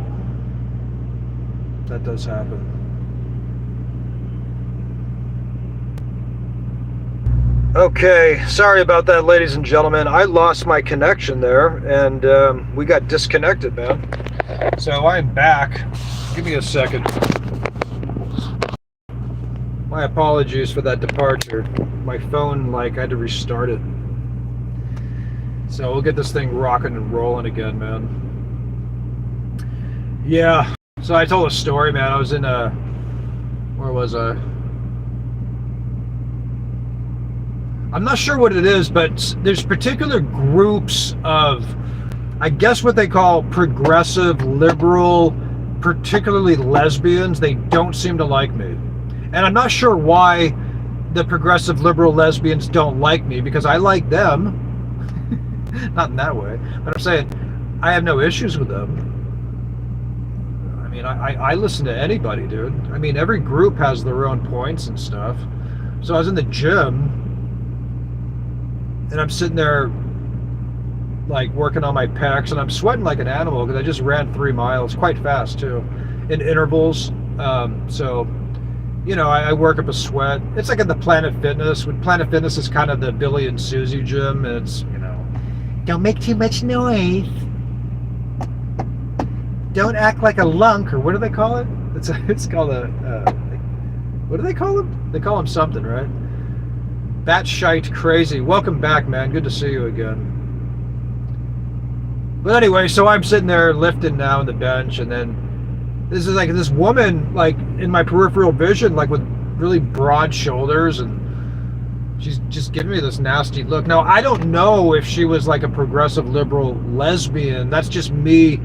That does happen. Okay, sorry about that, ladies and gentlemen. I lost my connection there, and we got disconnected, man. So I'm back. Give me a second. My apologies for that departure. My phone, I had to restart it. So we'll get this thing rocking and rolling again, man. Yeah, so I told a story, man. I was in where was I? I'm not sure what it is, but there's particular groups of, I guess what they call progressive, liberal, particularly lesbians. They don't seem to like me. And I'm not sure why the progressive, liberal lesbians don't like me, because I like them. Not in that way, but I'm saying I have no issues with them. I mean, I listen to anybody, dude. I mean, every group has their own points and stuff. So I was in the gym, and I'm sitting there, working on my pecs, and I'm sweating like an animal because I just ran 3 miles, quite fast too, in intervals. So, I work up a sweat. It's like at the Planet Fitness. When Planet Fitness is kind of the Billy and Susie gym, and it's, don't make too much noise. Don't act like a lunk, or what do they call it? It's called what do they call them? They call them something, right? Batshite crazy. Welcome back, man. Good to see you again. But anyway, so I'm sitting there lifting now on the bench, and then this is like this woman, like in my peripheral vision, like with really broad shoulders, and she's just giving me this nasty look. Now, I don't know if she was like a progressive liberal lesbian. That's just me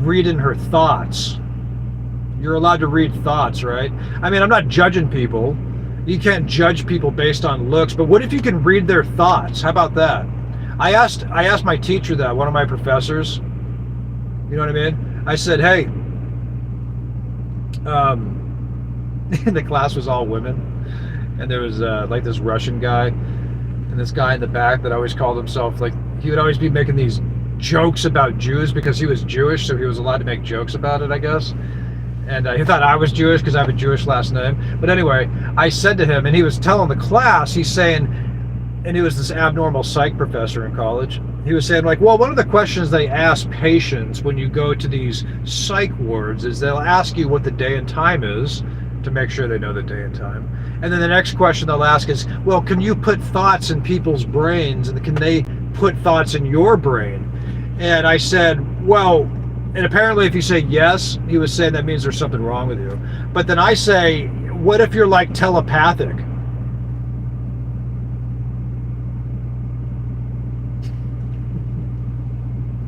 reading her thoughts. You're allowed to read thoughts, right? I mean, I'm not judging people. You can't judge people based on looks, but what if you can read their thoughts? How about that? I asked my teacher that, one of my professors. You know what I mean? I said, hey, the class was all women, and there was like this Russian guy, and this guy in the back that always called himself, like, he would always be making these jokes about Jews because he was Jewish, so he was allowed to make jokes about it, I guess. And he thought I was Jewish because I have a Jewish last name. But anyway, I said to him, and he was telling the class, he's saying, and he was this abnormal psych professor in college, he was saying, like, well, one of the questions they ask patients when you go to these psych wards is they'll ask you what the day and time is to make sure they know the day and time. And then the next question they'll ask is, well, can you put thoughts in people's brains, and can they put thoughts in your brain? And I said, well, and apparently if you say yes, he was saying that means there's something wrong with you. But then I say, what if you're like telepathic?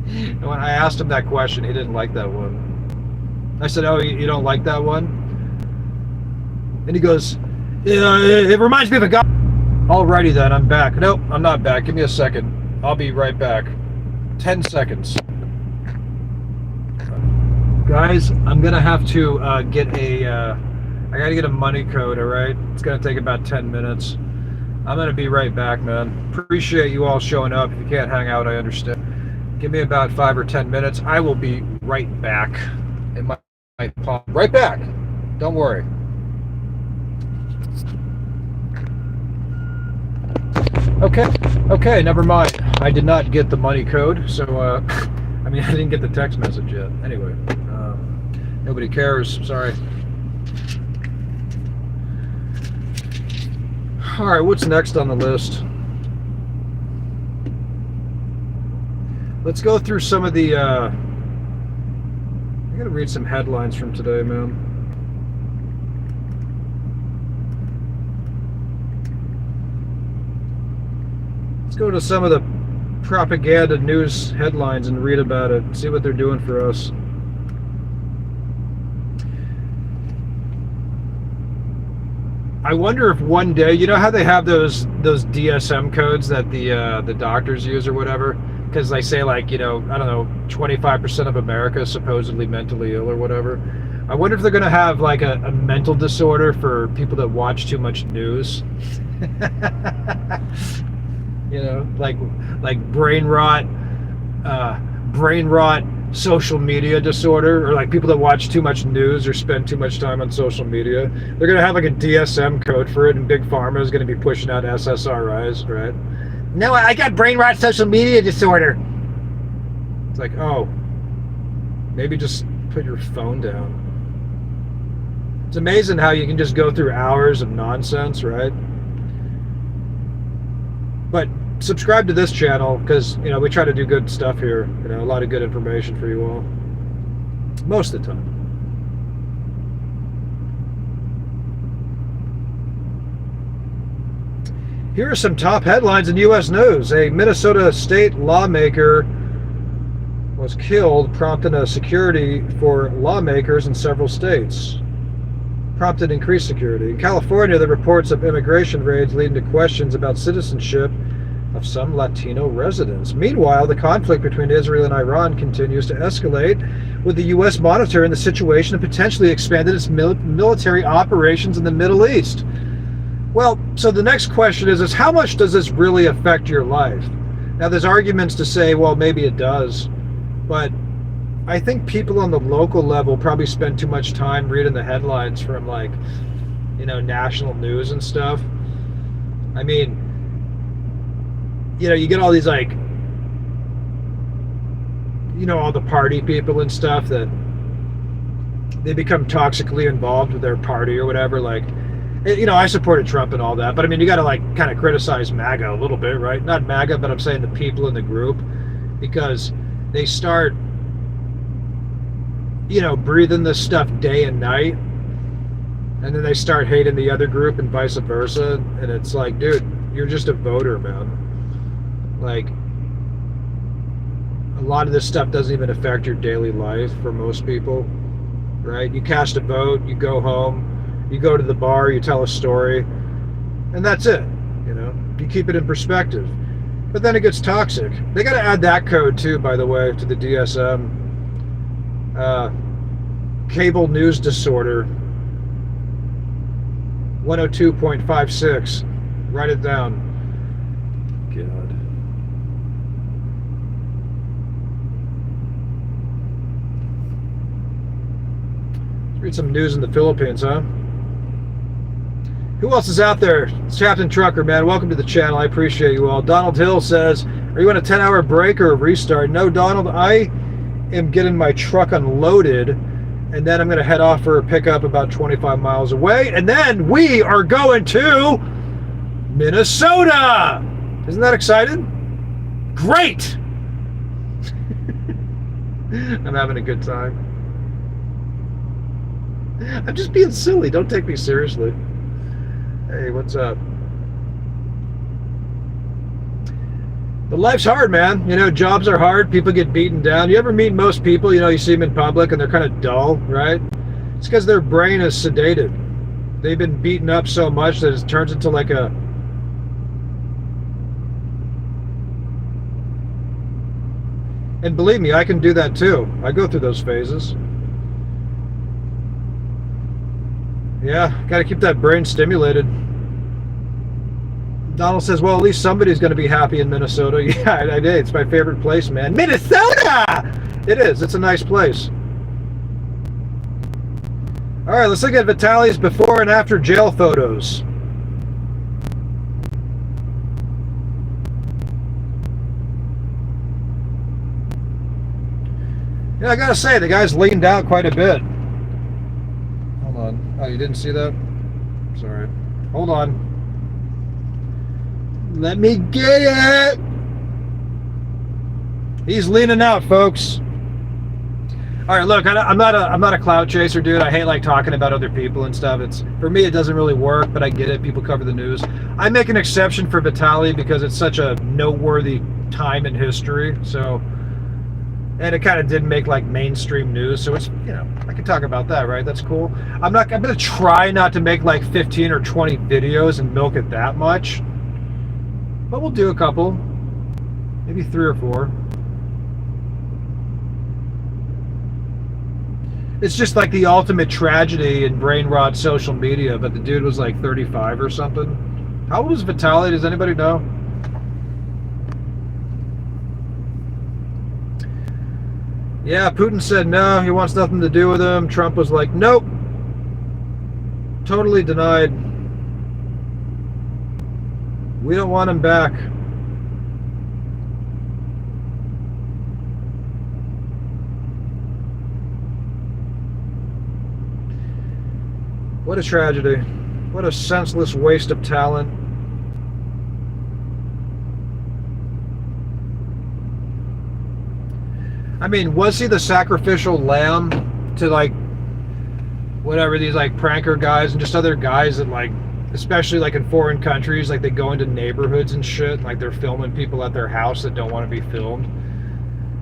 And when I asked him that question, he didn't like that one. I said, oh, you don't like that one? And he goes, it reminds me of a guy. Alrighty then, I'm back. Nope, I'm not back. Give me a second. I'll be right back. 10 seconds. Guys, I'm gonna have to get I gotta get a money code, alright? It's gonna take about 10 minutes. I'm gonna be right back, man. Appreciate you all showing up. If you can't hang out, I understand. Give me about 5 or 10 minutes. I will be right back. Right back. Don't worry. Okay, never mind. I did not get the money code, so I mean, I didn't get the text message yet. Anyway, nobody cares. Sorry. All right, what's next on the list? Let's go through some of the. I gotta read some headlines from today, man. Let's go to some of the propaganda news headlines and read about it, see what they're doing for us. I wonder if one day, you know how they have those DSM codes that the doctors use or whatever, because they say, like, I don't know, 25% of America is supposedly mentally ill or whatever. I wonder if they're going to have like a mental disorder for people that watch too much news. Like brain rot social media disorder, or like people that watch too much news or spend too much time on social media. They're going to have like a DSM code for it, and Big Pharma is going to be pushing out SSRIs, right? No, I got brain rot social media disorder. It's like, oh, maybe just put your phone down. It's amazing how you can just go through hours of nonsense, right? But subscribe to this channel, because we try to do good stuff here. A lot of good information for you all, most of the time. Here are some top headlines in U.S. news. A Minnesota state lawmaker was killed, prompting a security for lawmakers in several states. Prompted increased security. In California, the reports of immigration raids leading to questions about citizenship of some Latino residents. Meanwhile, the conflict between Israel and Iran continues to escalate, with the U.S. monitoring the situation and potentially expanded its military operations in the Middle East. Well, so the next question is how much does this really affect your life? Now, there's arguments to say, well, maybe it does, but I think people on the local level probably spend too much time reading the headlines from, like, national news and stuff. I mean, you get all these, like, all the party people and stuff that they become toxically involved with their party or whatever. Like, I supported Trump and all that, but I mean, you got to, like, kind of criticize MAGA a little bit, right? Not MAGA, but I'm saying the people in the group, because they start, breathing this stuff day and night, and then they start hating the other group and vice versa. And it's like, dude, you're just a voter, man. Like, a lot of this stuff doesn't even affect your daily life for most people, right? You cast a vote, you go home, you go to the bar, you tell a story, and that's it. You keep it in perspective. But then it gets toxic. They got to add that code too, by the way, to the DSM. Cable news disorder 102.56. Write it down. God. Let's read some news in the Philippines, huh? Who else is out there? It's Captain Trucker, man. Welcome to the channel. I appreciate you all. Donald Hill says, are you on a 10-hour break or a restart? No, Donald, I am getting my truck unloaded, and then I'm going to head off for a pickup about 25 miles away, and then we are going to Minnesota. Isn't that exciting? Great. I'm having a good time. I'm just being silly. Don't take me seriously. Hey, what's up? But life's hard, man. Jobs are hard. People get beaten down. You ever meet most people, you see them in public and they're kind of dull, right? It's because their brain is sedated. They've been beaten up so much that it turns into like a... And believe me, I can do that too. I go through those phases. Yeah, got to keep that brain stimulated. Donald says, well, at least somebody's going to be happy in Minnesota. Yeah, I did. It's my favorite place, man. Minnesota! It is. It's a nice place. All right, let's look at Vitali's before and after jail photos. Yeah, I got to say, the guy's leaned out quite a bit. Hold on. Oh, you didn't see that? Sorry. Hold on. Let me get it. He's leaning out, folks. All right, look, I'm not a clout chaser, dude. I hate, like, talking about other people and stuff. It's, for me, it doesn't really work, but I get it. People cover the news. I make an exception for Vitali because it's such a noteworthy time in history. So, and it kind of did make, like, mainstream news. So it's, I can talk about that, right? That's cool. I'm going to try not to make, like, 15 or 20 videos and milk it that much. But we'll do a couple. Maybe 3 or 4. It's just like the ultimate tragedy in brain rot social media, but the dude was like 35 or something. How old is Vitali? Does anybody know? Yeah, Putin said no, he wants nothing to do with him. Trump was like, nope. Totally denied. We don't want him back. What a tragedy. What a senseless waste of talent. I mean, was he the sacrificial lamb to, like, whatever, these, like, pranker guys and just other guys that, like, especially, like, in foreign countries, like, they go into neighborhoods and shit, like, they're filming people at their house that don't want to be filmed.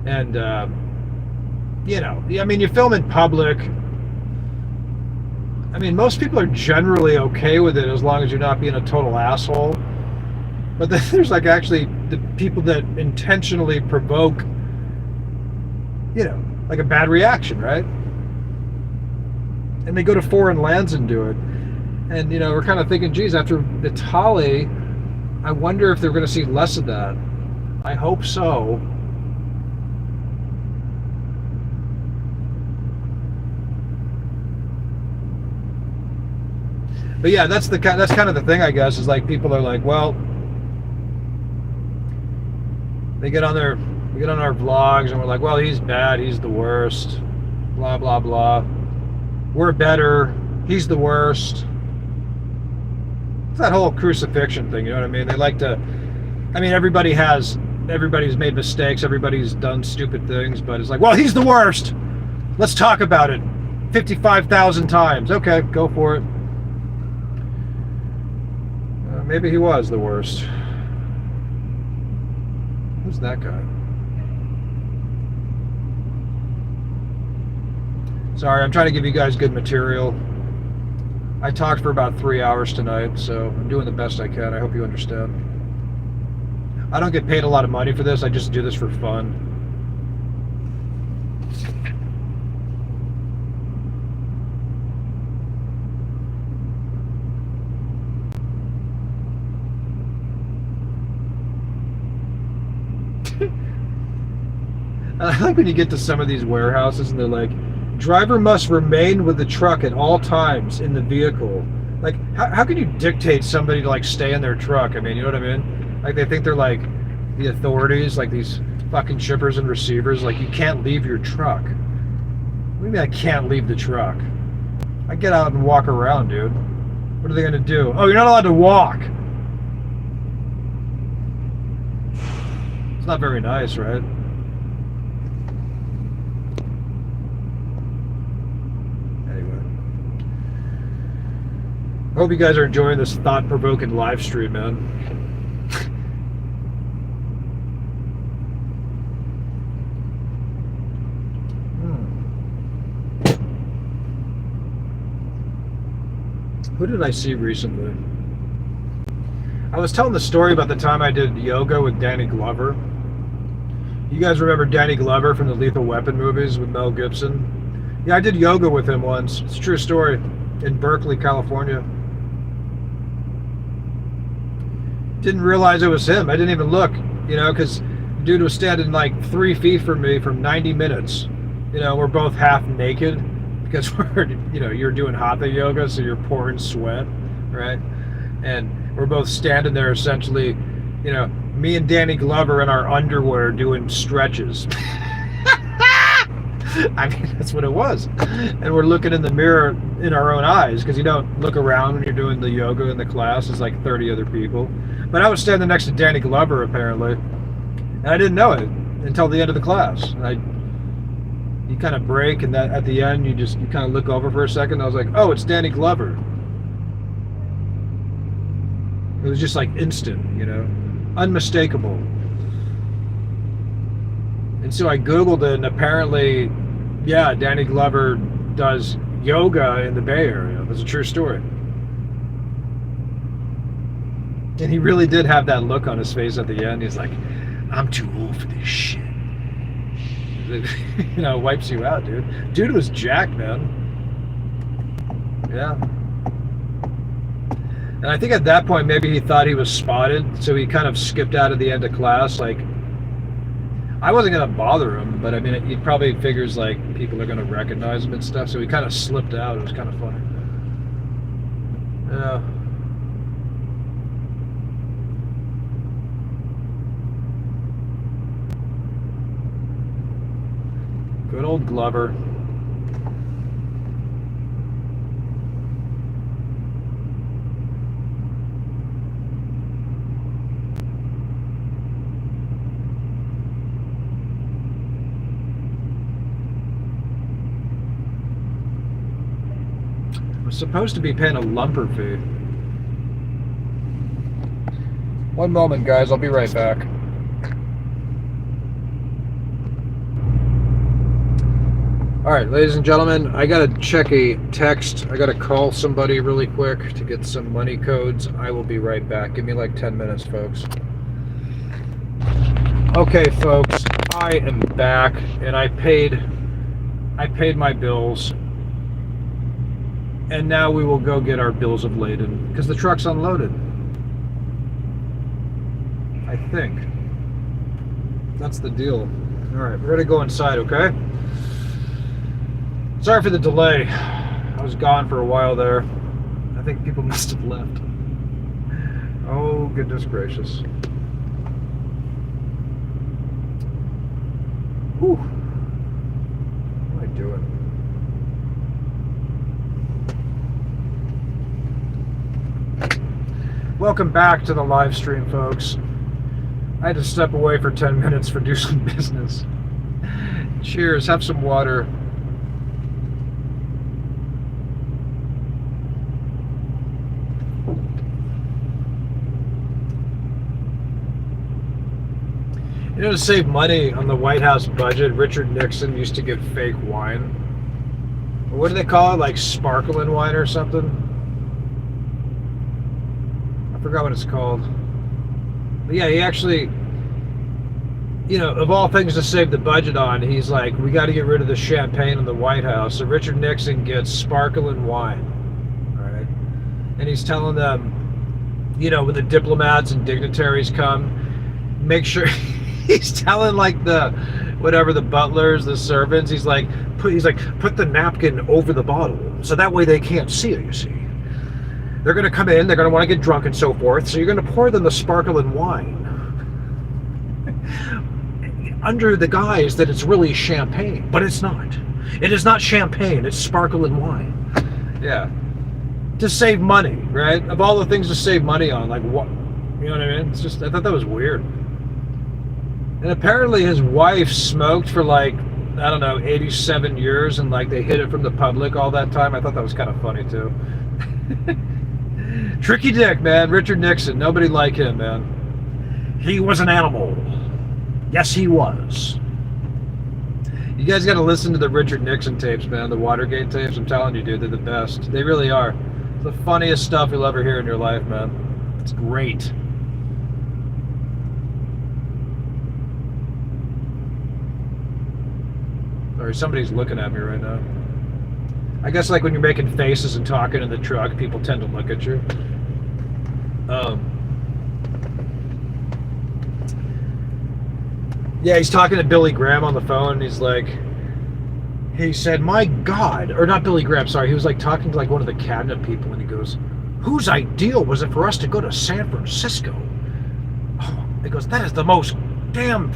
And, I mean, you film in public. I mean, most people are generally okay with it as long as you're not being a total asshole. But then there's, like, actually the people that intentionally provoke, like a bad reaction, right? And they go to foreign lands and do it. And, we're kind of thinking, geez, after Vitali, I wonder if they're going to see less of that. I hope so. But yeah, that's kind of the thing, I guess, is like people are like, well, we get on our vlogs and we're like, well, he's bad, he's the worst, blah blah blah. We're better, he's the worst. It's that whole crucifixion thing, you know what I mean? They like to, I mean, everybody's made mistakes, everybody's done stupid things, but it's like, well, he's the worst. Let's talk about it 55,000 times. Okay, go for it. Maybe he was the worst. Who's that guy? Sorry, I'm trying to give you guys good material. I talked for about 3 hours tonight, so I'm doing the best I can. I hope you understand. I don't get paid a lot of money for this. I just do this for fun. I like when you get to some of these warehouses and they're like, driver must remain with the truck at all times in the vehicle. Like, how can you dictate somebody to like stay in their truck? I mean, you know what I mean? Like, they think they're like the authorities, like these fucking shippers and receivers. Like, you can't leave your truck. What do you mean I can't leave the truck? I get out and walk around, dude. What are they gonna do? Oh, you're not allowed to walk. It's not very nice, right? I hope you guys are enjoying this thought-provoking live stream, man. Who did I see recently? I was telling the story about the time I did yoga with Danny Glover. You guys remember Danny Glover from the Lethal Weapon movies with Mel Gibson? Yeah, I did yoga with him once. It's a true story. In Berkeley, California. Didn't realize it was him. I didn't even look, you know, because dude was standing like 3 feet from me for 90 minutes. You know, we're both half naked because we're, you know, you're doing hatha yoga, so you're pouring sweat, right? And we're both standing there essentially, you know, me and Danny Glover in our underwear doing stretches. I mean, that's what it was. And we're looking in the mirror in our own eyes, because you don't look around when you're doing the yoga in the class. There's like 30 other people. But I was standing next to Danny Glover, apparently. And I didn't know it until the end of the class. And you kind of break, and that at the end, you kind of look over for a second. I was like, oh, it's Danny Glover. It was just like instant, you know, unmistakable. And so I Googled it, and apparently, yeah, Danny Glover does yoga in the Bay Area. That's a true story. And he really did have that look on his face at the end. He's like, I'm too old for this shit. You know, wipes you out, dude. Dude was jacked, man. Yeah. And I think at that point, maybe he thought he was spotted, so he kind of skipped out at the end of class, like, I wasn't going to bother him, but I mean, he probably figures like people are going to recognize him and stuff, so he kind of slipped out. It was kind of funny. Yeah. Good old Glover. Supposed to be paying a lumper fee. One moment, guys. I'll be right back. All right, ladies and gentlemen, I gotta check a text. I gotta call somebody really quick to get some money codes. I will be right back. Give me like 10 minutes, folks. Okay, folks, I am back, and I paid my bills. And now we will go get our bills of lading, because the truck's unloaded. I think. That's the deal. Alright, we're going to go inside, okay? Sorry for the delay. I was gone for a while there. I I think people must have left. Oh, goodness gracious. Whew. What am I doing? Welcome back to the live stream, folks. I had to step away for 10 minutes for do some business. Cheers, have some water. You know, to save money on the White House budget, Richard Nixon used to get fake wine. What do they call it? Like sparkling wine or something? I forgot what it's called. But yeah, he actually, you know, of all things to save the budget on, he's like, we got to get rid of the champagne in the White House. So Richard Nixon gets sparkling wine. All right. And he's telling them, you know, when the diplomats and dignitaries come, make sure... He's telling like the butlers, the servants. He's like put the napkin over the bottle so that way they can't see it. You see, they're gonna come in, they're gonna want to get drunk and so forth. So you're gonna pour them the sparkling wine under the guise that it's really champagne, but it's not. It is not champagne. It's sparkling wine. Yeah, to save money, right? Of all the things to save money on, like what? You know what I mean? It's just I thought that was weird. And apparently his wife smoked for like, I don't know, 87 years, and like they hid it from the public all that time. I thought that was kind of funny too. Tricky Dick, man. Richard Nixon. Nobody like him, man. He was an animal. Yes, he was. You guys got to listen to the Richard Nixon tapes, man. The Watergate tapes. I'm telling you, dude, they're the best. They really are. It's the funniest stuff you'll ever hear in your life, man. It's great. Or somebody's looking at me right now. I guess like when you're making faces and talking in the truck, people tend to look at you. Yeah, he's talking to Billy Graham on the phone. And he's like, he said, "My God," or not Billy Graham. Sorry, he was like talking to like one of the cabinet people, and he goes, "Whose idea was it for us to go to San Francisco?" Oh, he goes, "That is the most damn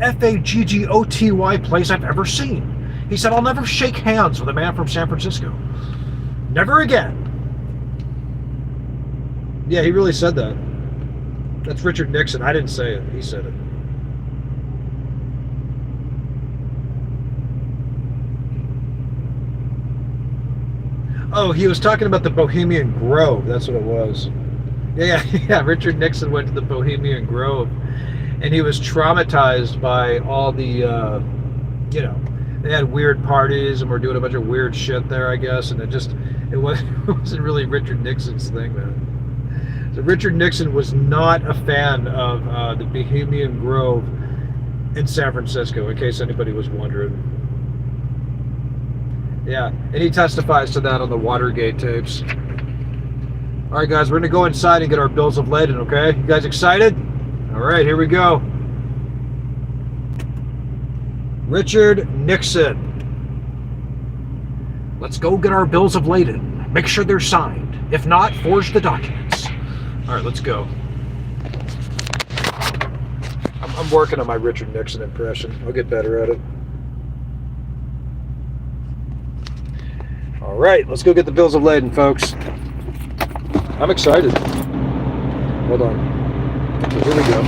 F-A-G-G-O-T-Y place I've ever seen." He said, "I'll never shake hands with a man from San Francisco. Never again." Yeah, he really said that. That's Richard Nixon. I didn't say it. He said it. Oh, he was talking about the Bohemian Grove. That's what it was. Yeah. Richard Nixon went to the Bohemian Grove. And he was traumatized by all the, you know, they had weird parties and were doing a bunch of weird shit there, I guess. And it wasn't really Richard Nixon's thing, man. So Richard Nixon was not a fan of the Bohemian Grove in San Francisco, in case anybody was wondering. Yeah, and he testifies to that on the Watergate tapes. All right, guys, we're going to go inside and get our bills of lading, okay? You guys excited? All right, here we go. Richard Nixon. Let's go get our bills of lading. Make sure they're signed. If not, forge the documents. All right, let's go. I'm working on my Richard Nixon impression. I'll get better at it. All right, let's go get the bills of lading, folks. I'm excited. Hold on. Here we go.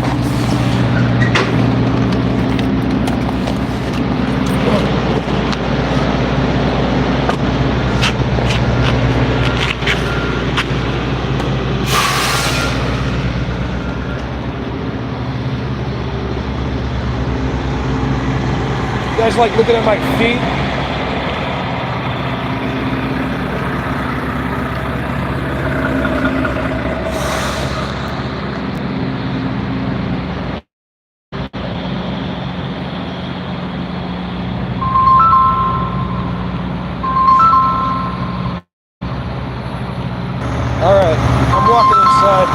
You guys like looking at my feet? All right, I'm walking inside.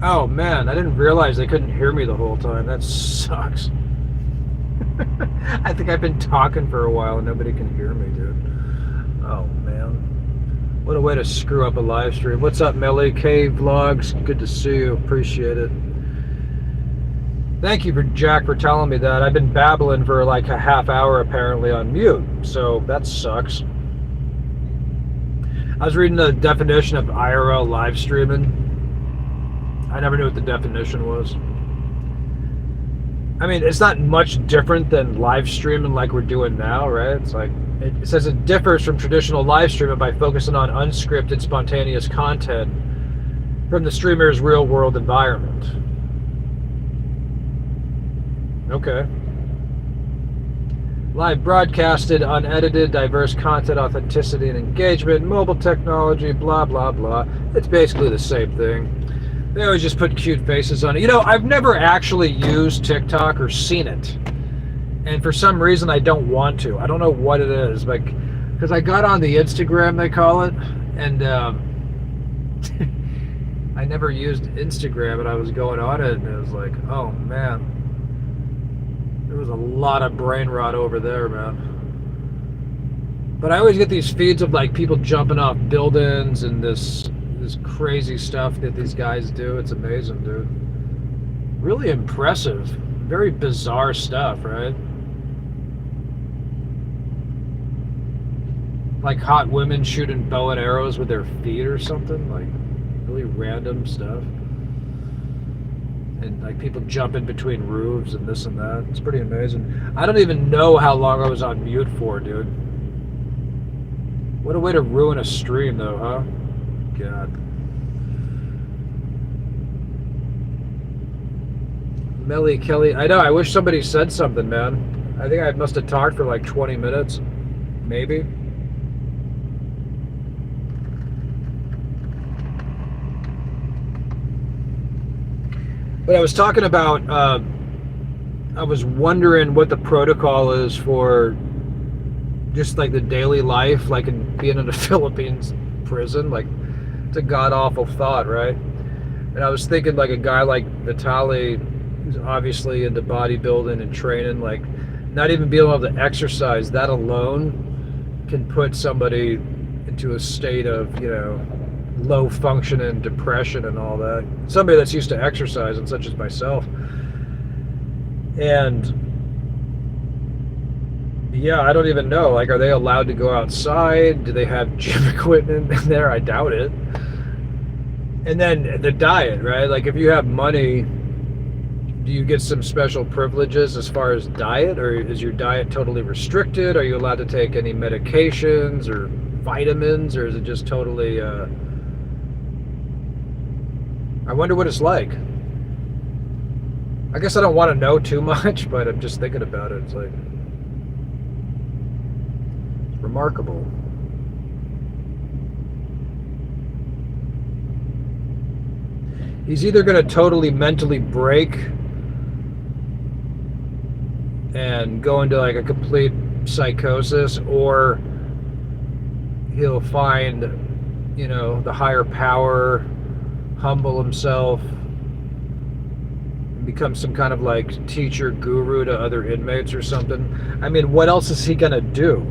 Oh man, I didn't realize they couldn't hear me the whole time. That sucks. I think I've been talking for a while and nobody can hear me, dude. Oh man. What a way to screw up a live stream. What's up, Millie? K Vlogs, good to see you. Appreciate it. Thank you, Jack, for telling me that. I've been babbling for like a half hour apparently on mute, so that sucks. I was reading the definition of IRL live streaming. I never knew what the definition was. I mean, it's not much different than live streaming like we're doing now, right? It's like, it says it differs from traditional live streaming by focusing on unscripted, spontaneous content from the streamer's real-world environment. Okay. Live broadcasted, unedited, diverse content, authenticity and engagement, mobile technology, blah, blah, blah. It's basically the same thing. They always just put cute faces on it. You know, I've never actually used TikTok or seen it. And for some reason, I don't want to. I don't know what it is. Like, because I got on the Instagram, they call it. And I never used Instagram, and I was going on it, and it was like, oh, man. There was a lot of brain rot over there, man. But I always get these feeds of, like, people jumping off buildings and this crazy stuff that these guys do. It's amazing, dude. Really impressive. Very bizarre stuff, right? Like hot women shooting bow and arrows with their feet or something. Like really random stuff. And like people jumping between roofs and this and that. It's pretty amazing. I don't even know how long I was on mute for, dude. What a way to ruin a stream, though, huh? God. Melly Kelly, I know, I wish somebody said something, man. I think I must have talked for like 20 minutes, maybe. But I was talking about, I was wondering what the protocol is for just like the daily life, like in being in a Philippines prison. Like, it's a god-awful thought, right? And I was thinking like a guy like Vitali, who's obviously into bodybuilding and training, like not even being able to exercise, that alone can put somebody into a state of, you know, low function and depression and all that. Somebody that's used to exercising, such as myself. And yeah, I don't even know, like, are they allowed to go outside? Do they have gym equipment in there? I doubt it. And then the diet, right? Like, if you have money, do you get some special privileges as far as diet, or is your diet totally restricted? Are you allowed to take any medications or vitamins, or is it just totally, I wonder what it's like. I guess I don't want to know too much, but I'm just thinking about it. It's like, it's remarkable. He's either going to totally mentally break and go into like a complete psychosis, or he'll find, you know, the higher power, humble himself, and become some kind of like teacher guru to other inmates or something. I mean, what else is he gonna do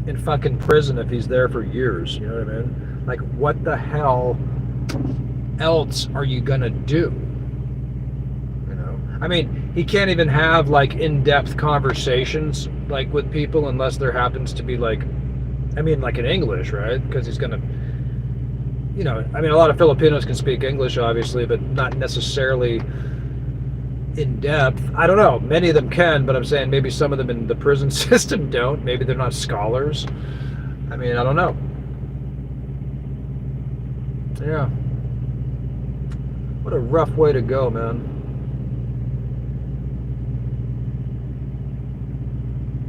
in fucking prison if he's there for years? You know what I mean? Like, what the hell else are you gonna do? You know, I mean, he can't even have like in-depth conversations like with people unless there happens to be like, I mean, like in English, right? Because he's gonna, you know, I mean, a lot of Filipinos can speak English, obviously, but not necessarily in depth. I don't know. Many of them can, but I'm saying maybe some of them in the prison system don't. Maybe they're not scholars. I mean, I don't know. Yeah. What a rough way to go, man.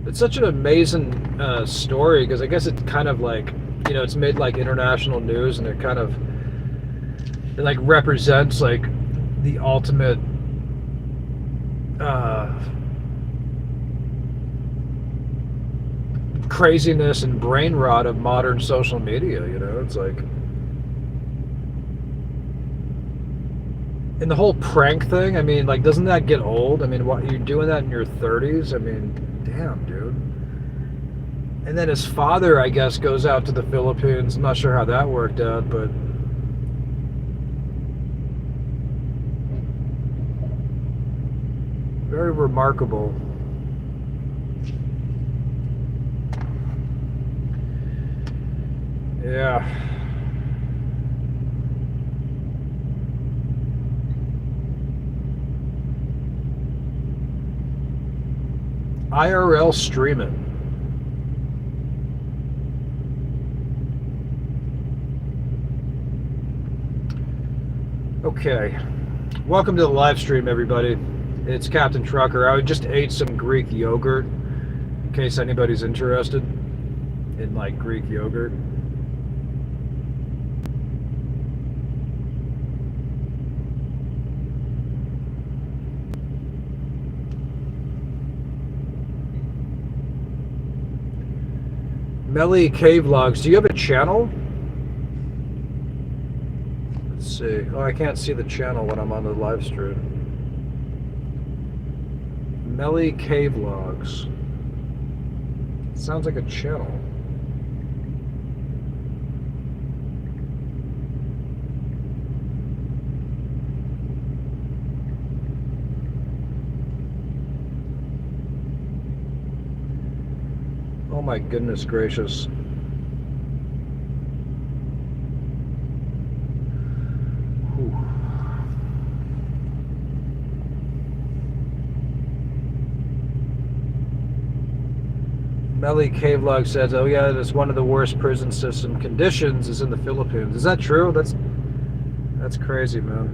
It's such an amazing story, because I guess it's kind of like, you know, it's made like international news, and it kind of, it like represents like the ultimate craziness and brain rot of modern social media. You know, it's like, And the whole prank thing, I mean, like, doesn't that get old? I mean, what, you're doing that in your 30s? I mean, damn, dude. And then his father, I guess, goes out to the Philippines. I'm not sure how that worked out, but very remarkable. Yeah. IRL streaming. Okay. Welcome to the live stream, everybody. It's Captain Trucker. I just ate some Greek yogurt, in case anybody's interested in, like, Greek yogurt. Melly K Vlogs, do you have a channel? Let's see. Oh, I can't see the channel when I'm on the live stream. Melly K Vlogs. Sounds like a channel. Oh my goodness gracious. Whew. Melly K Vlog says, oh yeah, it is one of the worst prison system conditions is in the Philippines. Is that true? That's crazy, man.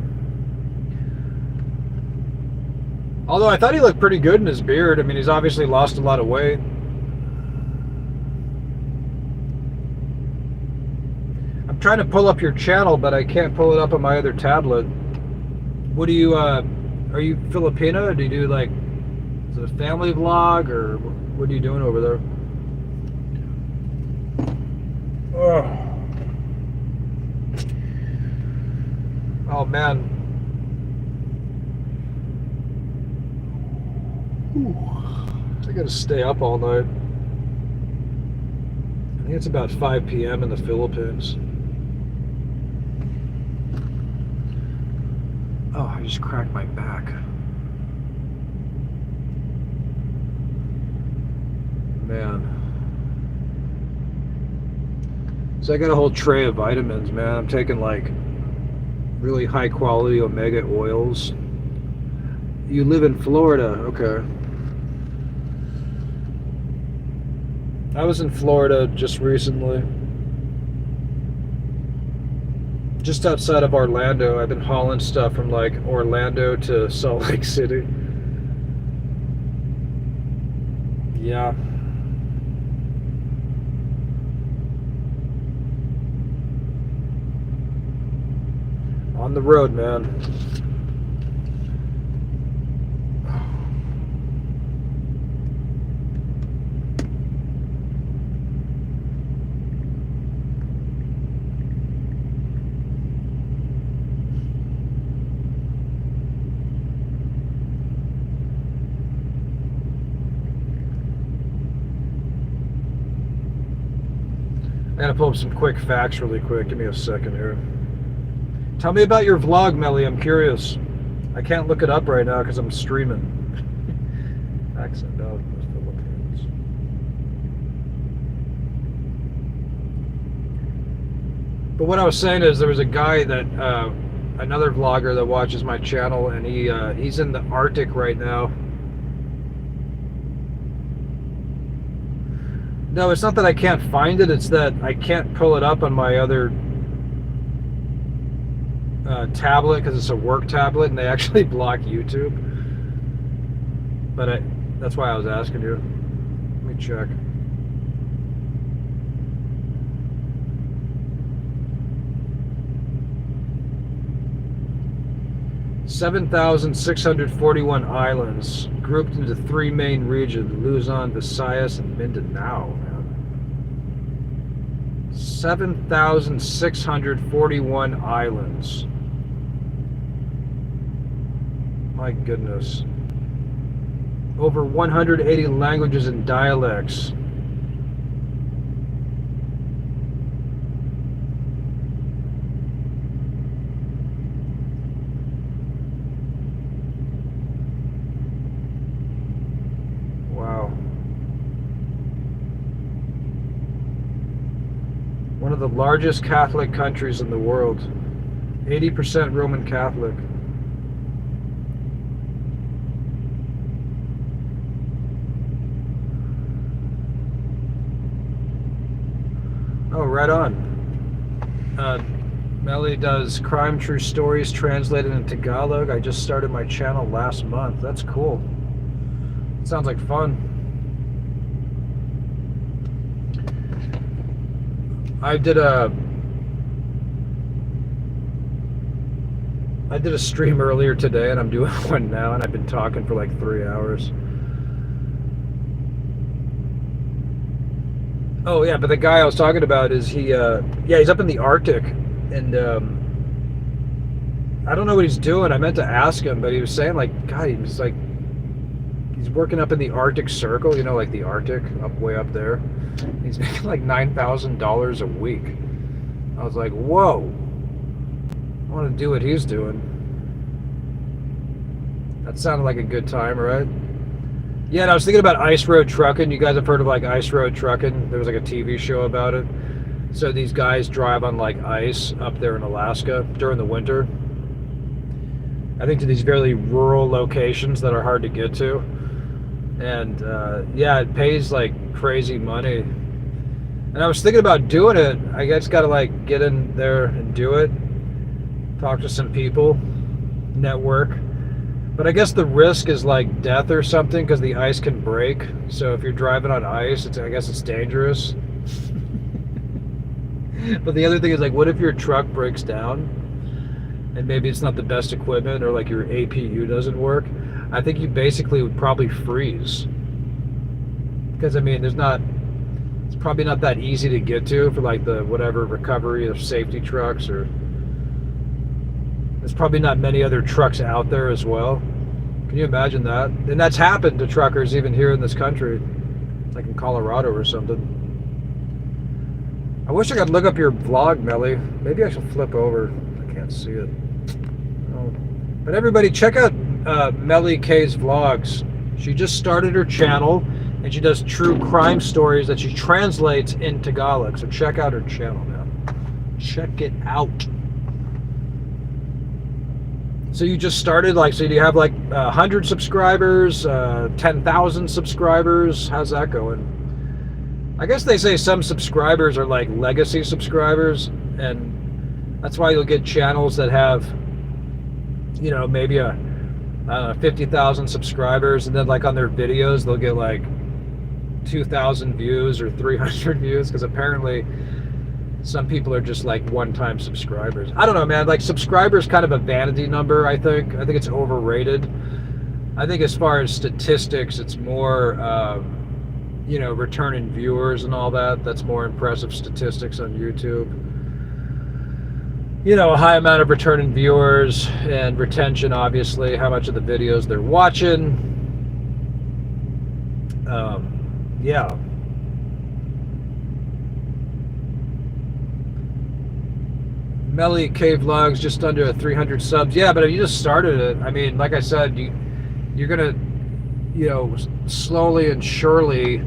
Although I thought he looked pretty good in his beard. I mean, he's obviously lost a lot of weight. I'm trying to pull up your channel, but I can't pull it up on my other tablet. What do you, are you Filipino? Do you do, like, is it a family vlog, or what are you doing over there? Oh man. Whew. I gotta stay up all night. I think it's about 5 p.m. in the Philippines. Oh, I just cracked my back. Man. So I got a whole tray of vitamins, man. I'm taking like really high quality omega oils. You live in Florida, okay. I was in Florida just recently. Just outside of Orlando. I've been hauling stuff from like Orlando to Salt Lake City. Yeah. On the road, man. I gotta pull up some quick facts really quick. Give me a second here. Tell me about your vlog, Melly. I'm curious. I can't look it up right now because I'm streaming. Accent out in the Philippines. But what I was saying is there was a guy that, another vlogger that watches my channel, and he's in the Arctic right now. No, it's not that I can't find it, it's that I can't pull it up on my other tablet because it's a work tablet and they actually block YouTube. But that's why I was asking you. Let me check. (7,641) islands grouped into 3 main regions: Luzon, Visayas, and Mindanao. Man. 7,641 islands. My goodness. Over 180 languages and dialects. Wow. One of the largest Catholic countries in the world. 80% Roman Catholic. Oh, right on. Melly does crime true stories translated into Tagalog. I just started my channel last month. That's cool. Sounds like fun. I did a stream earlier today, and I'm doing one now, and I've been talking for like 3 hours. Oh yeah, but the guy I was talking about is he's up in the Arctic, and I don't know what he's doing. I meant to ask him, but he was saying like, God, he's working up in the Arctic Circle, you know, like the Arctic, way up there. He's making like $9,000 a week. I was like, whoa, I want to do what he's doing. That sounded like a good time, right? Yeah, and I was thinking about ice road trucking. You guys have heard of like ice road trucking? There was like a TV show about it. So these guys drive on like ice up there in Alaska during the winter. I think to these very rural locations that are hard to get to. And yeah, it pays like crazy money. And I was thinking about doing it. I guess got to like get in there and do it. Talk to some people. Network. But I guess the risk is like death or something because the ice can break. So if you're driving on ice, I guess it's dangerous. But the other thing is like, what if your truck breaks down and maybe it's not the best equipment or like your APU doesn't work? I think you basically would probably freeze. Because I mean, it's probably not that easy to get to for like the whatever recovery of safety trucks, or there's probably not many other trucks out there as well. Can you imagine that? And that's happened to truckers even here in this country, like in Colorado or something. I wish I could look up your vlog, Melly. Maybe I should flip over. I can't see it. Oh. But everybody, check out Melly K's vlogs. She just started her channel, and she does true crime stories that she translates in Tagalog. So check out her channel, man. Check it out. So you just started, like, so do you have like 100 subscribers, 10,000 subscribers? How's that going? I guess they say some subscribers are like legacy subscribers, and that's why you'll get channels that have, you know, maybe 50,000 subscribers, and then like on their videos they'll get like 2,000 views or 300 views, because apparently some people are just like one-time subscribers. I don't know, man. Like, subscribers kind of a vanity number, I think. I think it's overrated. I think as far as statistics, it's more, you know, return in viewers and all that. That's more impressive statistics on YouTube. You know, a high amount of return in viewers and retention, obviously, how much of the videos they're watching. Yeah. Melly K Vlogs just under 300 subs. Yeah, but if you just started it, I mean, like I said, you're gonna, you know, slowly and surely,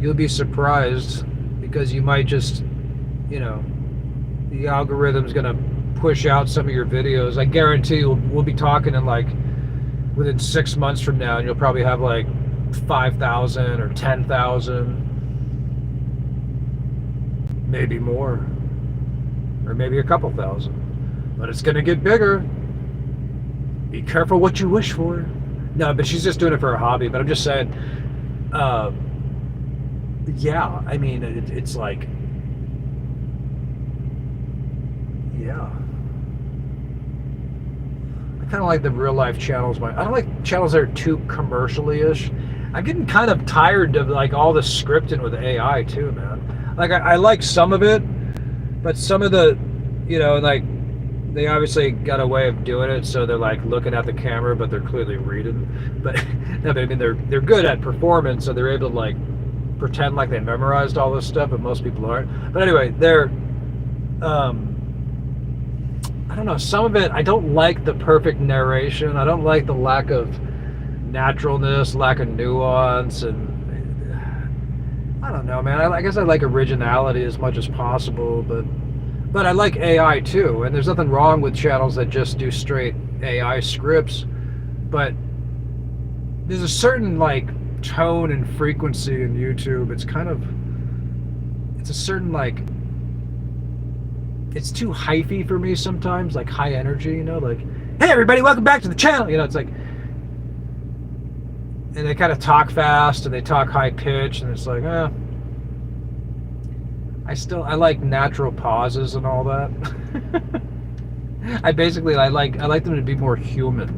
you'll be surprised, because you might just, you know, the algorithm's gonna push out some of your videos. I guarantee you, we'll be talking in like within 6 months from now, and you'll probably have like 5,000 or 10,000, maybe more. Or maybe a couple thousand. But it's gonna get bigger. Be careful what you wish for. No, but she's just doing it for a hobby. But I'm just saying, yeah, I mean, it's like, yeah. I kind of like the real life channels. I don't like channels that are too commercially-ish. I'm getting kind of tired of like all the scripting with AI too, man. Like I like some of it, but some of the, you know, like they obviously got a way of doing it, so they're like looking at the camera, but they're clearly reading. But no, but I mean, they're good at performance, so they're able to like pretend like they memorized all this stuff, but most people aren't. But anyway, they're I don't know, some of it, I don't like the perfect narration. I don't like the lack of naturalness, lack of nuance, and I don't know, man. I guess I like originality as much as possible, but I like AI too, and there's nothing wrong with channels that just do straight AI scripts, but there's a certain like tone and frequency in YouTube. It's a certain like, it's too hyphy for me sometimes, like high energy, you know, like, hey everybody, welcome back to the channel, you know, it's like, and they kind of talk fast and they talk high pitch, and it's like, I like natural pauses and all that. I like them to be more human.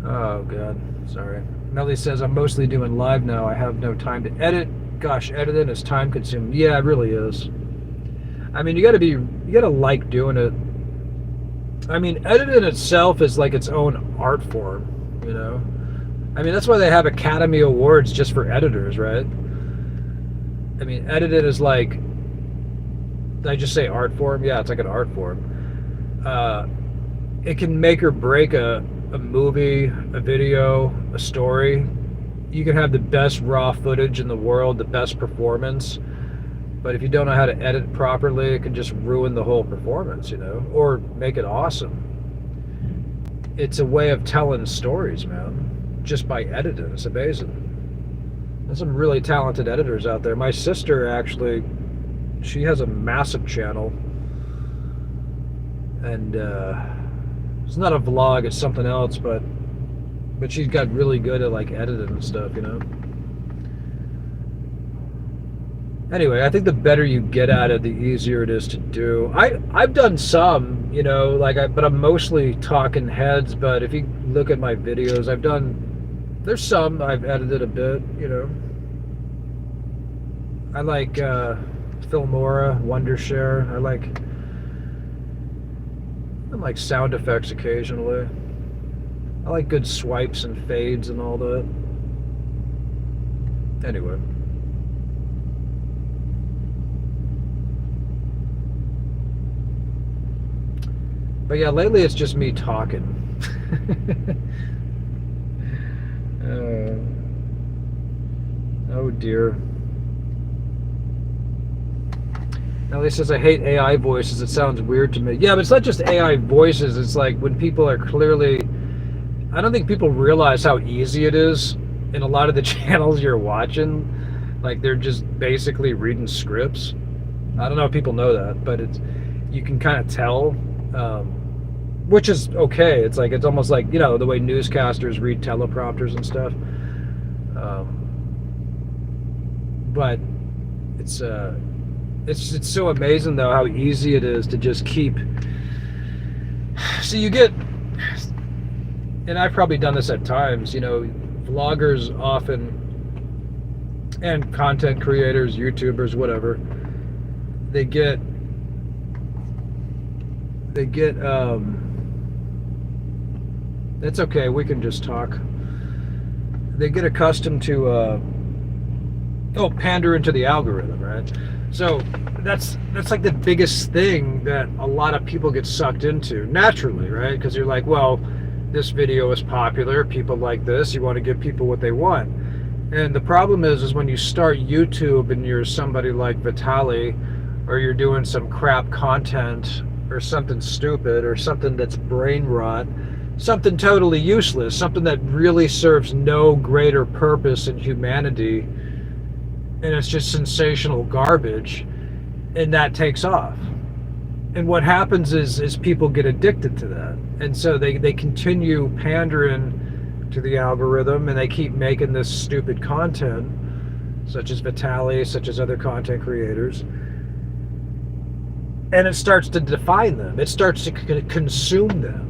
Oh god, sorry. Melly says, I'm mostly doing live now. I have no time to edit. Gosh, editing is time consuming. Yeah, it really is. I mean, you gotta like doing it. I mean, editing itself is like its own art form, you know? I mean, that's why they have Academy Awards just for editors, right? I mean, editing is like, did I just say art form? Yeah, it's like an art form. It can make or break a movie, a video, a story. You can have the best raw footage in the world, the best performance, but if you don't know how to edit properly, it can just ruin the whole performance, you know, or make it awesome. It's a way of telling stories, man, just by editing. It's amazing. There's some really talented editors out there. My sister, actually, she has a massive channel, and it's not a vlog, it's something else, but she's got really good at like editing and stuff, you know. Anyway, I think the better you get at it, the easier it is to do. I've done some, you know, like but I'm mostly talking heads. But if you look at my videos, there's some I've edited a bit, you know. I like Filmora, Wondershare. I like sound effects occasionally. I like good swipes and fades and all that. Anyway. But yeah, lately it's just me talking. Oh dear. Now he says, I hate AI voices. It sounds weird to me. Yeah, but it's not just AI voices. It's like when people are clearly... I don't think people realize how easy it is in a lot of the channels you're watching. Like, they're just basically reading scripts. I don't know if people know that, but you can kind of tell... which is okay. It's almost like, you know, the way newscasters read teleprompters and stuff. But it's so amazing though how easy it is to just keep. So you get, and I've probably done this at times, you know, vloggers often, and content creators, YouTubers, whatever, they get it's okay, we can just talk. They get accustomed to pander into the algorithm, right? So that's like the biggest thing that a lot of people get sucked into naturally, right? Because you're like, well, this video is popular, people like this, you want to give people what they want. And the problem is when you start YouTube and you're somebody like Vitali, or you're doing some crap content or something stupid or something that's brain rot, something totally useless, something that really serves no greater purpose in humanity, and it's just sensational garbage, and that takes off. And what happens is people get addicted to that, and so they continue pandering to the algorithm, and they keep making this stupid content, such as Vitali, such as other content creators, and it starts to define them. It starts to consume them.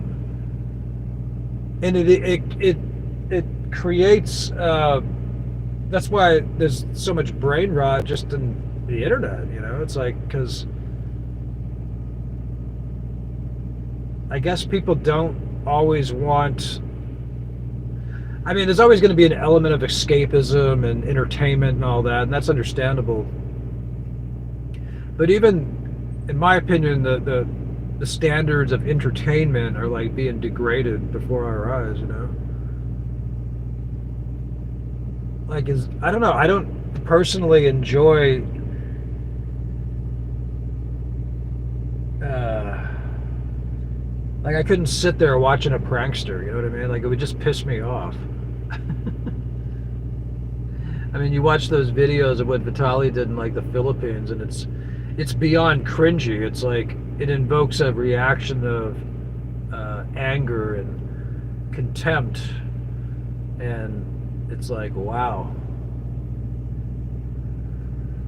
And it creates, that's why there's so much brain rot just in the internet, you know? It's like, because I guess people don't always want. I mean, there's always going to be an element of escapism and entertainment and all that, and that's understandable. But even, in my opinion, the standards of entertainment are like being degraded before our eyes, you know? Like, I don't know, I don't personally enjoy like, I couldn't sit there watching a prankster, you know what I mean? Like, it would just piss me off. I mean, you watch those videos of what Vitali did in, like, the Philippines, and it's beyond cringy. It's like, it invokes a reaction of anger and contempt, and it's like, wow.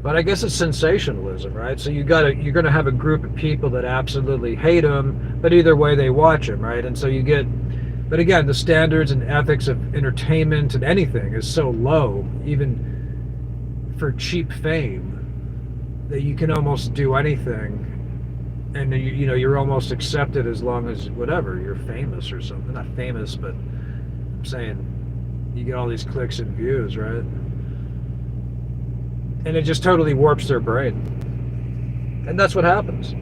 But I guess it's sensationalism, right? So you're gonna have a group of people that absolutely hate him, but either way they watch him, right? And so you get, but again, the standards and ethics of entertainment and anything is so low, even for cheap fame, that you can almost do anything, and you know you're almost accepted as long as whatever you're famous or something. Not famous, but I'm saying you get all these clicks and views, right? And it just totally warps their brain. And that's what happens.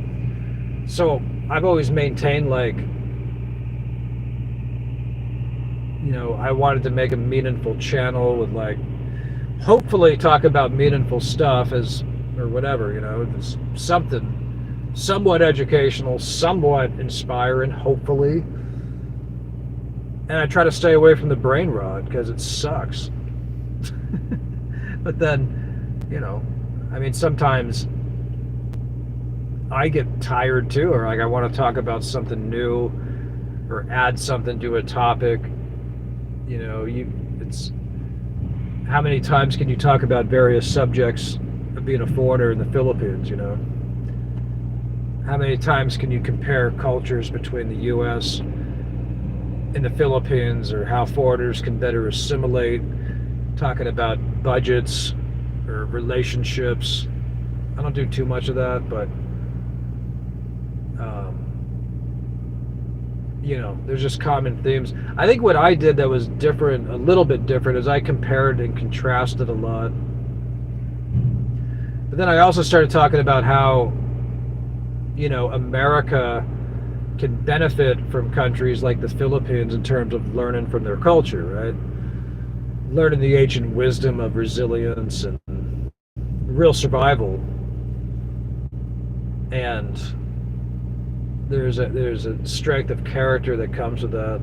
So I've always maintained, like, you know, I wanted to make a meaningful channel with, like, hopefully talk about meaningful stuff or whatever, you know, it's something somewhat educational, somewhat inspiring, hopefully. And I try to stay away from the brain rot because it sucks. But then, you know, I mean, sometimes I get tired too, or like I want to talk about something new or add something to a topic. You know, it's how many times can you talk about various subjects of being a foreigner in the Philippines, you know? How many times can you compare cultures between the U.S. and the Philippines, or how foreigners can better assimilate, talking about budgets or relationships. I don't do too much of that, but you know, there's just common themes. I think what I did that was different, a little bit different, is I compared and contrasted a lot. But then I also started talking about how, you know, America can benefit from countries like the Philippines in terms of learning from their culture, right? Learning the ancient wisdom of resilience and real survival. And there's a strength of character that comes with that.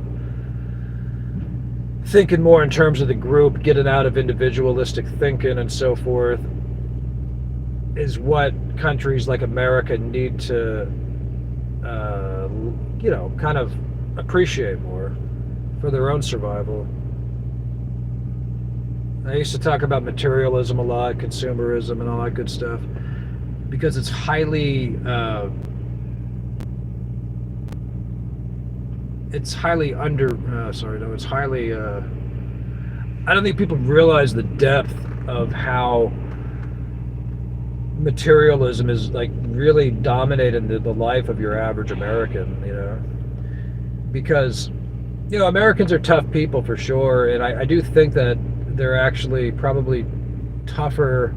Thinking more in terms of the group, getting out of individualistic thinking and so forth, is what countries like America need to, you know, kind of appreciate more for their own survival. I used to talk about materialism a lot, consumerism and all that good stuff, because it's highly I don't think people realize the depth of how materialism is like really dominating the life of your average American, you know, because, you know, Americans are tough people for sure, and I do think that they're actually probably tougher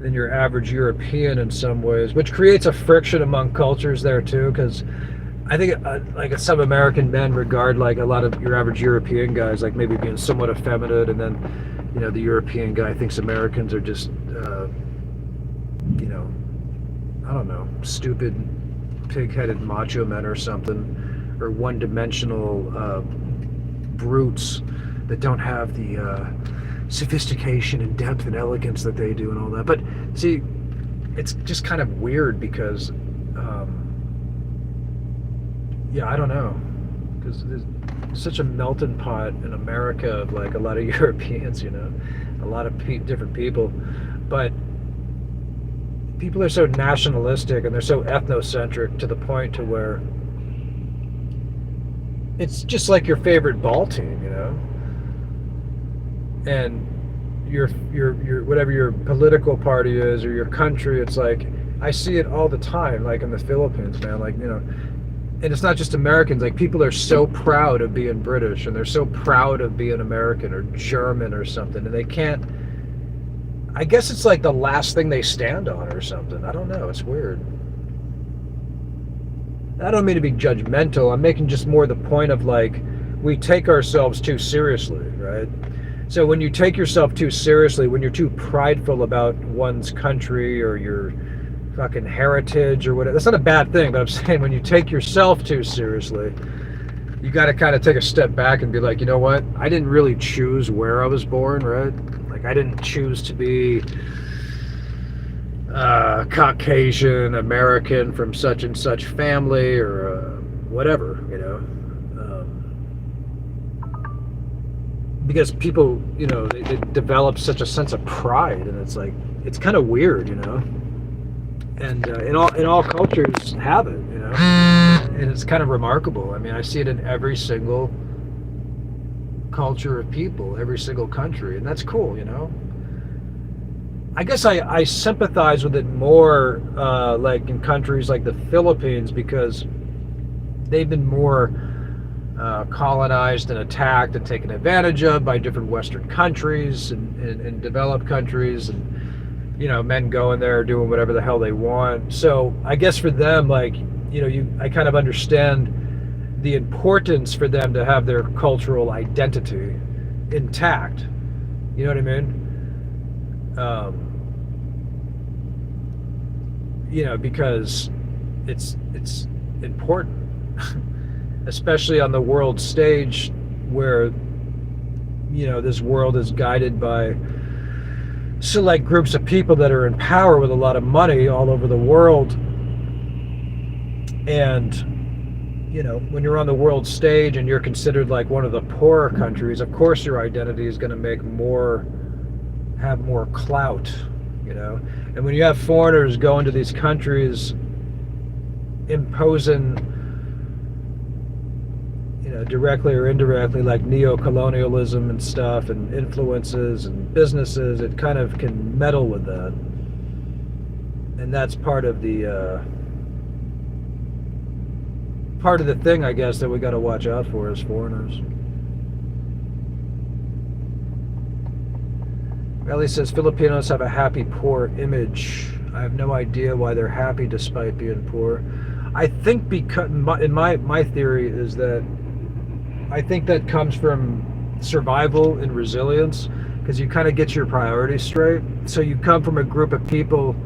than your average European in some ways, which creates a friction among cultures there too, because I think like some American men regard like a lot of your average European guys like maybe being somewhat effeminate, and then, you know, the European guy thinks Americans are just you know, I don't know, stupid pig-headed macho men or something, or one-dimensional brutes that don't have the sophistication and depth and elegance that they do and all that. But see, it's just kind of weird because yeah, I don't know, because there's such a melting pot in America of like a lot of Europeans, you know, a lot of different people, but people are so nationalistic and they're so ethnocentric to the point to where it's just like your favorite ball team, you know, and your whatever your political party is or your country. It's like I see it all the time, like in the Philippines, man. Like, you know, and it's not just Americans. Like, people are so proud of being British, and they're so proud of being American or German or something, and they can't. I guess it's like the last thing they stand on or something. I don't know. It's weird. I don't mean to be judgmental. I'm making just more the point of, like, we take ourselves too seriously, right? So when you take yourself too seriously, when you're too prideful about one's country or your fucking heritage or whatever, that's not a bad thing, but I'm saying when you take yourself too seriously, you got to kind of take a step back and be like, you know what? I didn't really choose where I was born, right? Like, I didn't choose to be Caucasian American from such and such family or whatever, you know. Because people, you know, they develop such a sense of pride, and it's like, it's kind of weird, you know. And in all cultures have it, you know, and it's kind of remarkable. I mean, I see it in every single culture of people, every single country, and that's cool, you know. I guess I sympathize with it more, like in countries like the Philippines, because they've been more colonized and attacked and taken advantage of by different Western countries and developed countries, and, you know, men going there doing whatever the hell they want. So I guess for them, like, you know, I kind of understand the importance for them to have their cultural identity intact. You know what I mean? You know, because it's important. Especially on the world stage, where, you know, this world is guided by select groups of people that are in power with a lot of money all over the world. And, you know, when you're on the world stage and you're considered like one of the poorer countries, of course your identity is going to have more clout, you know. And when you have foreigners go into these countries imposing, directly or indirectly, like neo-colonialism and stuff, and influences and businesses, it kind of can meddle with that. And that's part of the thing, I guess, that we got to watch out for as foreigners. Ellie says Filipinos have a happy poor image. I have no idea why they're happy despite being poor. I think because my theory is that I think that comes from survival and resilience, because you kind of get your priorities straight. So you come from a group of people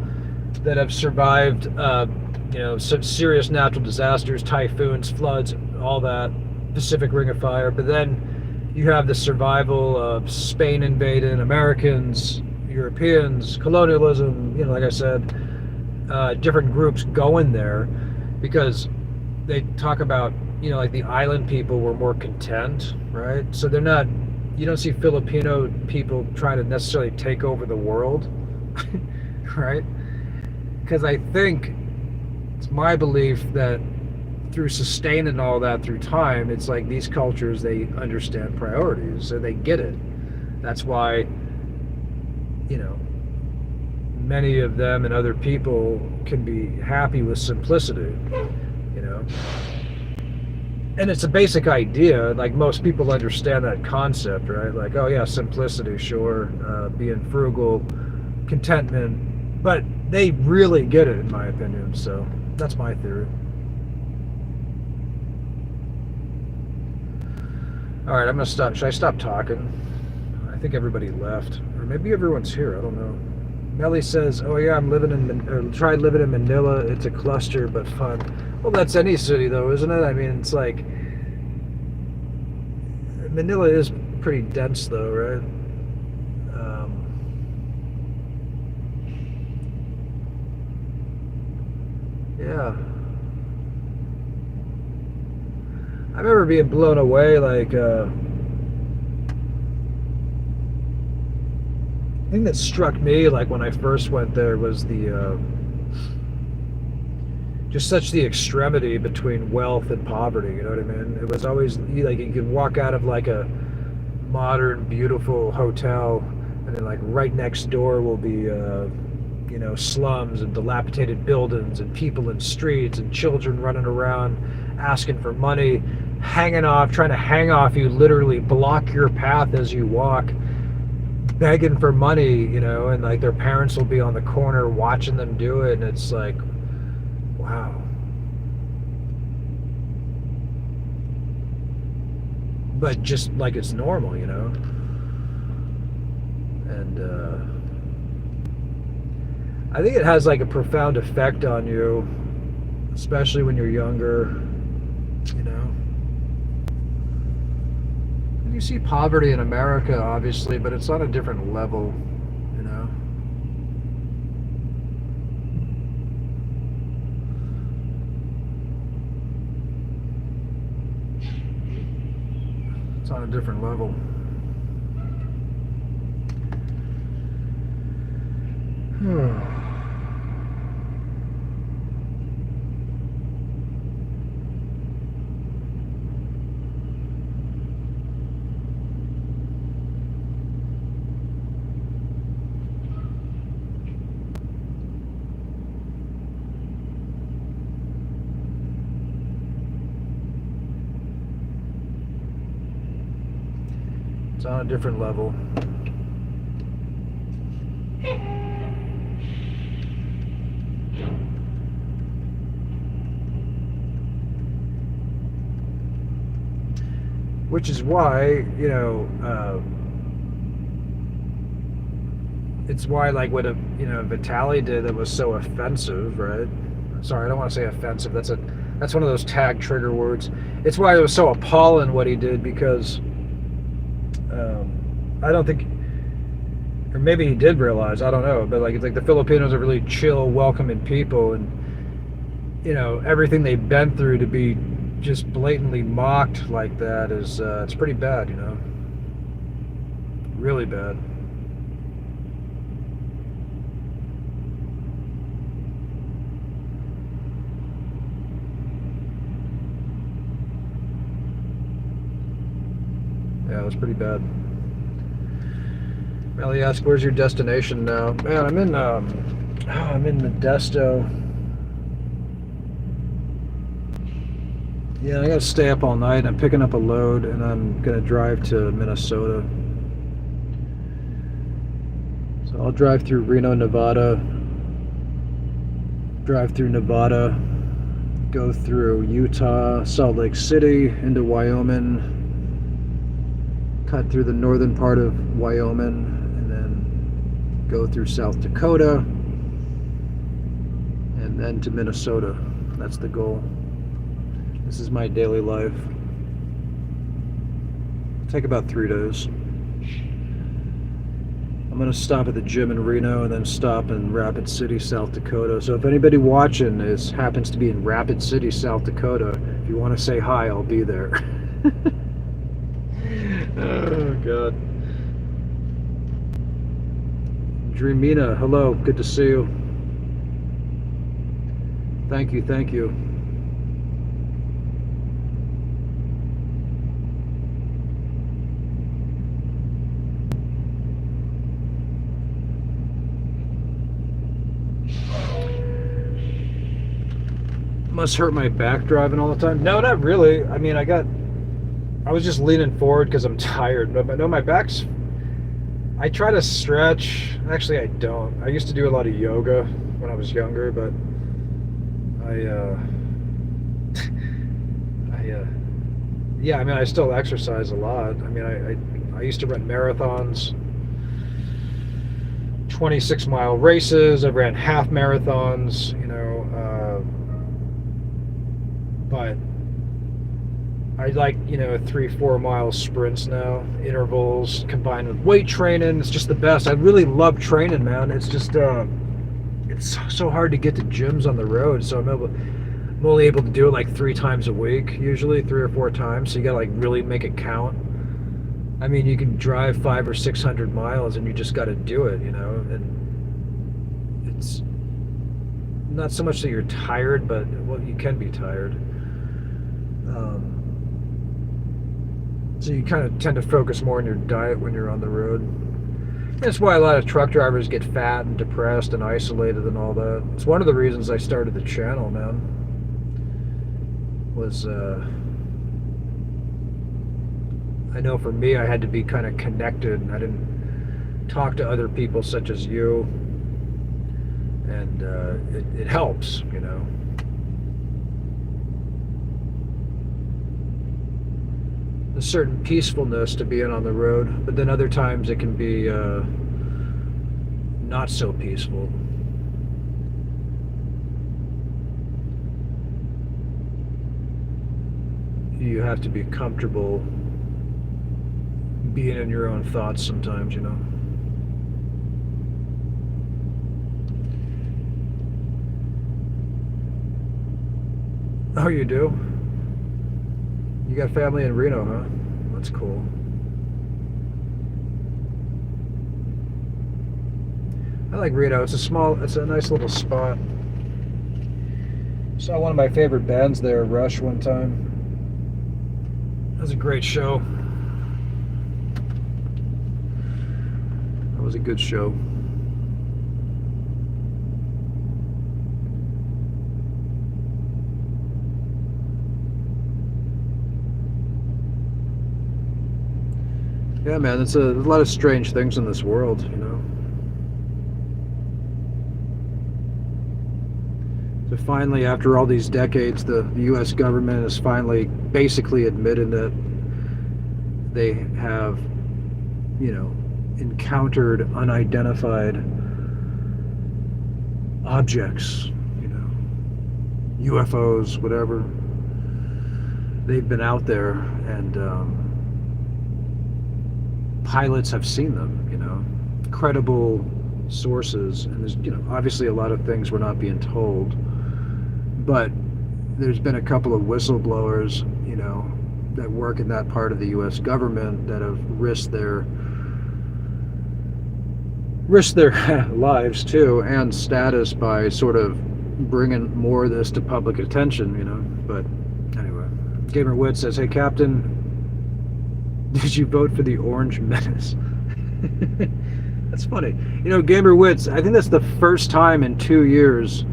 that have survived, some serious natural disasters, typhoons, floods, all that, Pacific Ring of Fire. But then you have the survival of Spain invading, Americans, Europeans, colonialism, like I said, different groups going there, because they talk about, like the island people were more content, right? So you don't see Filipino people trying to necessarily take over the world, right? Because I think it's my belief that through sustaining all that through time, it's like these cultures, they understand priorities, so they get it. That's why, many of them and other people can be happy with simplicity, And it's a basic idea, like most people understand that concept, right? Like, oh yeah, simplicity, sure, being frugal, contentment, but they really get it, in my opinion. So that's my theory. All right, I'm gonna stop. Should I stop talking? I think everybody left, or maybe everyone's here. I don't know. Melly says, oh yeah, tried living in Manila. It's a cluster, but fun. Well, that's any city though, isn't it? I mean, it's like, Manila is pretty dense though, right? Yeah. I remember being blown away, like, the thing that struck me, like, when I first went there was the, just such the extremity between wealth and poverty, you know what I mean? It was always, like, you could walk out of, like, a modern, beautiful hotel, and then, like, right next door will be, you know, slums and dilapidated buildings and people in streets and children running around asking for money, trying to hang off you, literally block your path as you walk, begging for money, you know, and like their parents will be on the corner watching them do it, and it's like, wow. But just like it's normal, you know. And I think it has like a profound effect on you, especially when you're younger, you know. And you see poverty in America, obviously, but it's on a different level, you know. It's on a different level. It's on a different level. Which is why, you know, it's why, like, what Vitali did that was so offensive, right? Sorry, I don't want to say offensive. That's one of those tag trigger words. It's why it was so appalling what he did, because I don't think, or maybe he did realize, I don't know, but like, it's like the Filipinos are really chill, welcoming people, and you know, everything they've been through, to be just blatantly mocked like that is it's pretty bad, you know, really bad. Yeah, it was pretty bad. Melly asked, "Where's your destination now?" Man, I'm in Modesto. Yeah, I gotta stay up all night. I'm picking up a load, and I'm gonna drive to Minnesota. So I'll drive through Reno, Nevada. Drive through Nevada. Go through Utah, Salt Lake City, into Wyoming. Cut through the northern part of Wyoming, and then go through South Dakota, and then to Minnesota. That's the goal. This is my daily life. It'll take about 3 days. I'm gonna stop at the gym in Reno and then stop in Rapid City, South Dakota. So if anybody watching happens to be in Rapid City, South Dakota, if you want to say hi, I'll be there. Oh God. Dreamina, hello, good to see you. Thank you, thank you. Must hurt my back driving all the time. No, not really. I mean, I was just leaning forward because I'm tired. No, my back's... I try to stretch. Actually, I don't. I used to do a lot of yoga when I was younger, but yeah, I mean, I still exercise a lot. I mean, I used to run marathons, 26-mile races. I ran half marathons, you know, but I like, you know, 3-4 mile sprints now, intervals combined with weight training. It's just the best. I really love training, man. It's just it's so hard to get to gyms on the road, so I'm only able to do it like 3 times a week, usually 3 or 4 times. So you gotta like really make it count. I mean, you can drive 500 or 600 miles, and you just got to do it, you know. And it's not so much that you're tired, but well, you can be tired. So you kind of tend to focus more on your diet when you're on the road. That's why a lot of truck drivers get fat and depressed and isolated and all that. It's one of the reasons I started the channel, man. Was I know for me, I had to be kind of connected. I didn't talk to other people such as you, and it helps, you know. A certain peacefulness to being on the road, but then other times it can be not so peaceful. You have to be comfortable being in your own thoughts sometimes, you know. Oh, you do? You got family in Reno, huh? That's cool. I like Reno. It's a nice little spot. Saw one of my favorite bands there, Rush, one time. That was a great show. That was a good show. Yeah, man, there's a lot of strange things in this world, you know. So finally, after all these decades, the U.S. government has finally basically admitted that they have, you know, encountered unidentified objects, you know, UFOs, whatever. They've been out there, and pilots have seen them, you know, credible sources, and there's, you know, obviously a lot of things we're not being told, but there's been a couple of whistleblowers, you know, that work in that part of the U.S. government that have risked their lives too, and status, by sort of bringing more of this to public attention, you know. But anyway, Gamer Wit says, "Hey Captain, did you vote for the Orange Menace?" That's funny. You know, Gamer Wits, I think that's the first time in 2 years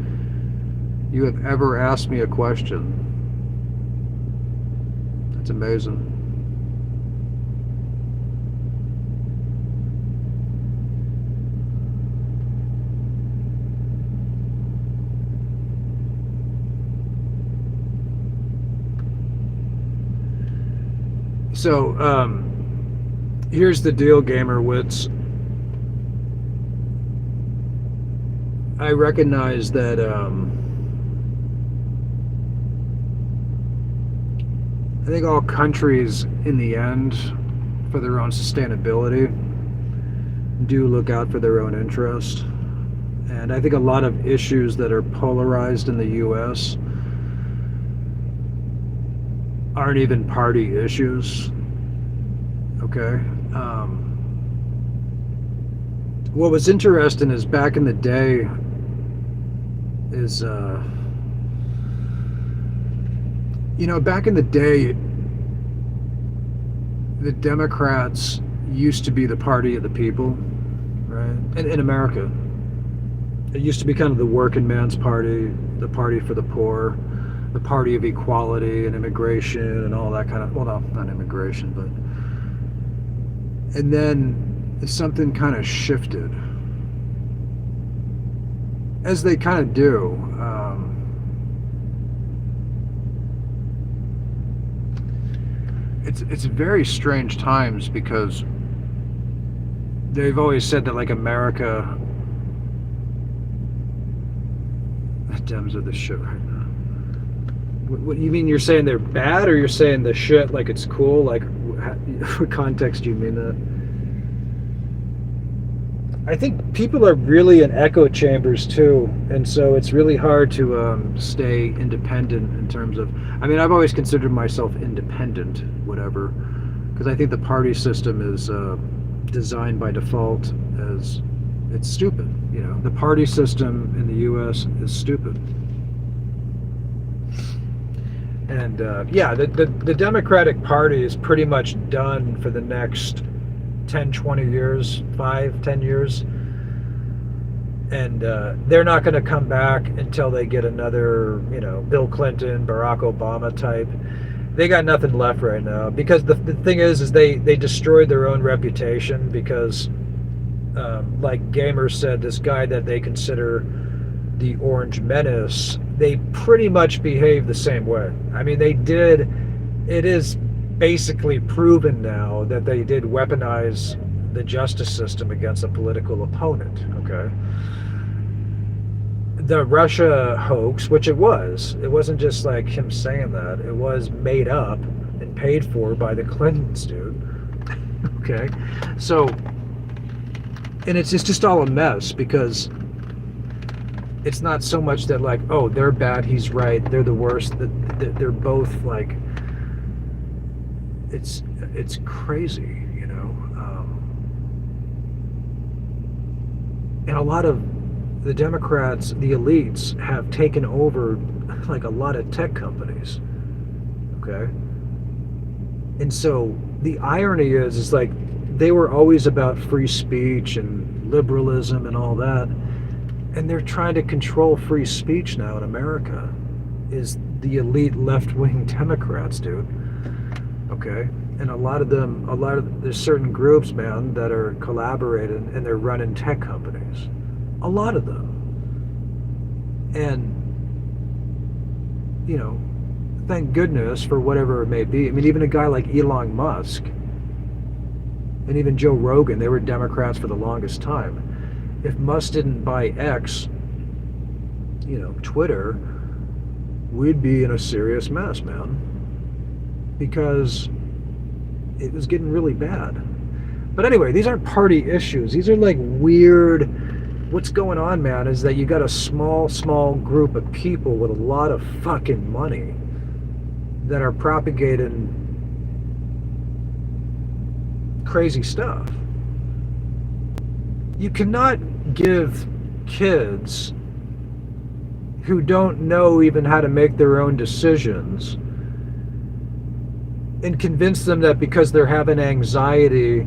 you have ever asked me a question. That's amazing. So, here's the deal, Gamer Wits. I recognize that I think all countries, in the end, for their own sustainability, do look out for their own interest. And I think a lot of issues that are polarized in the U.S. aren't even party issues. Okay? What was interesting is back in the day is, you know, back in the day, the Democrats used to be the party of the people, right? In America. It used to be kind of the working man's party, the party for the poor, the party of equality and immigration and all that kind of, well, no, not immigration, but, and then something kind of shifted, as they kind of do. It's very strange times, because they've always said that, like, America, the Dems are the shit right now. What you mean? You're saying they're bad, or you're saying the shit like it's cool? Like, what context do you mean that? I think people are really in echo chambers too, and so it's really hard to stay independent in terms of, I mean, I've always considered myself independent, whatever, because I think the party system is designed by default as, it's stupid, you know. The party system in the U.S. is stupid. And yeah, the Democratic Party is pretty much done for the next 10, 20 years, 5, 10 years. And they're not going to come back until they get another, Bill Clinton, Barack Obama type. They got nothing left right now, because the thing is they destroyed their own reputation, because like Gamer said, this guy that they consider the Orange Menace, they pretty much behave the same way. I mean, it is basically proven now that they did weaponize the justice system against a political opponent, okay? The Russia hoax, which it wasn't just like him saying that, it was made up and paid for by the Clintons, dude. Okay? So, and it's just all a mess, because it's not so much that like, oh, they're bad, he's right, they're the worst, they're both like, it's crazy, and a lot of the Democrats, the elites, have taken over like a lot of tech companies, okay? And so the irony is like, they were always about free speech and liberalism and all that, and they're trying to control free speech now in America, is the elite left-wing Democrats, dude. Okay? And there's certain groups, man, that are collaborating, and they're running tech companies. A lot of them. And, thank goodness for whatever it may be. I mean, even a guy like Elon Musk and even Joe Rogan, they were Democrats for the longest time. If Musk didn't buy X, Twitter, we'd be in a serious mess, man. Because it was getting really bad. But anyway, these aren't party issues. These are like weird... What's going on, man, is that you got a small group of people with a lot of fucking money that are propagating crazy stuff. You cannot give kids who don't know even how to make their own decisions and convince them that because they're having anxiety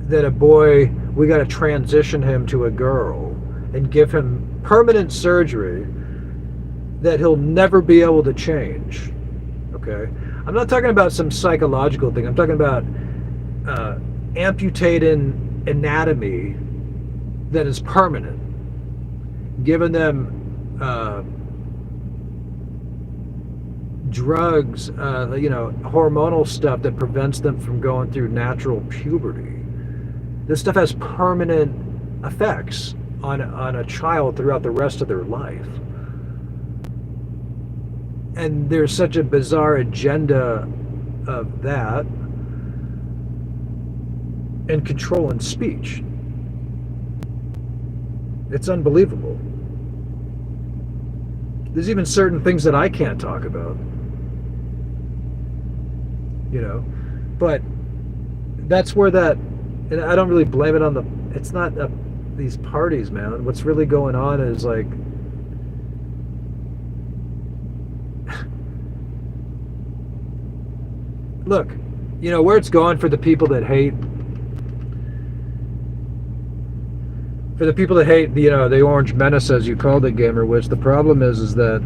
that a boy, we got to transition him to a girl and give him permanent surgery that he'll never be able to change. Okay? I'm not talking about some psychological thing. I'm talking about amputating anatomy that is permanent. Giving them drugs, hormonal stuff that prevents them from going through natural puberty. This stuff has permanent effects on a child throughout the rest of their life. And there's such a bizarre agenda of that, and controlling speech. It's unbelievable. There's even certain things that I can't talk about. But that's where that... And I don't really blame it on it's not these parties, man. What's really going on is like, look, where it's going for the people that hate, the Orange Menace, as you called it, Gamer, which the problem is that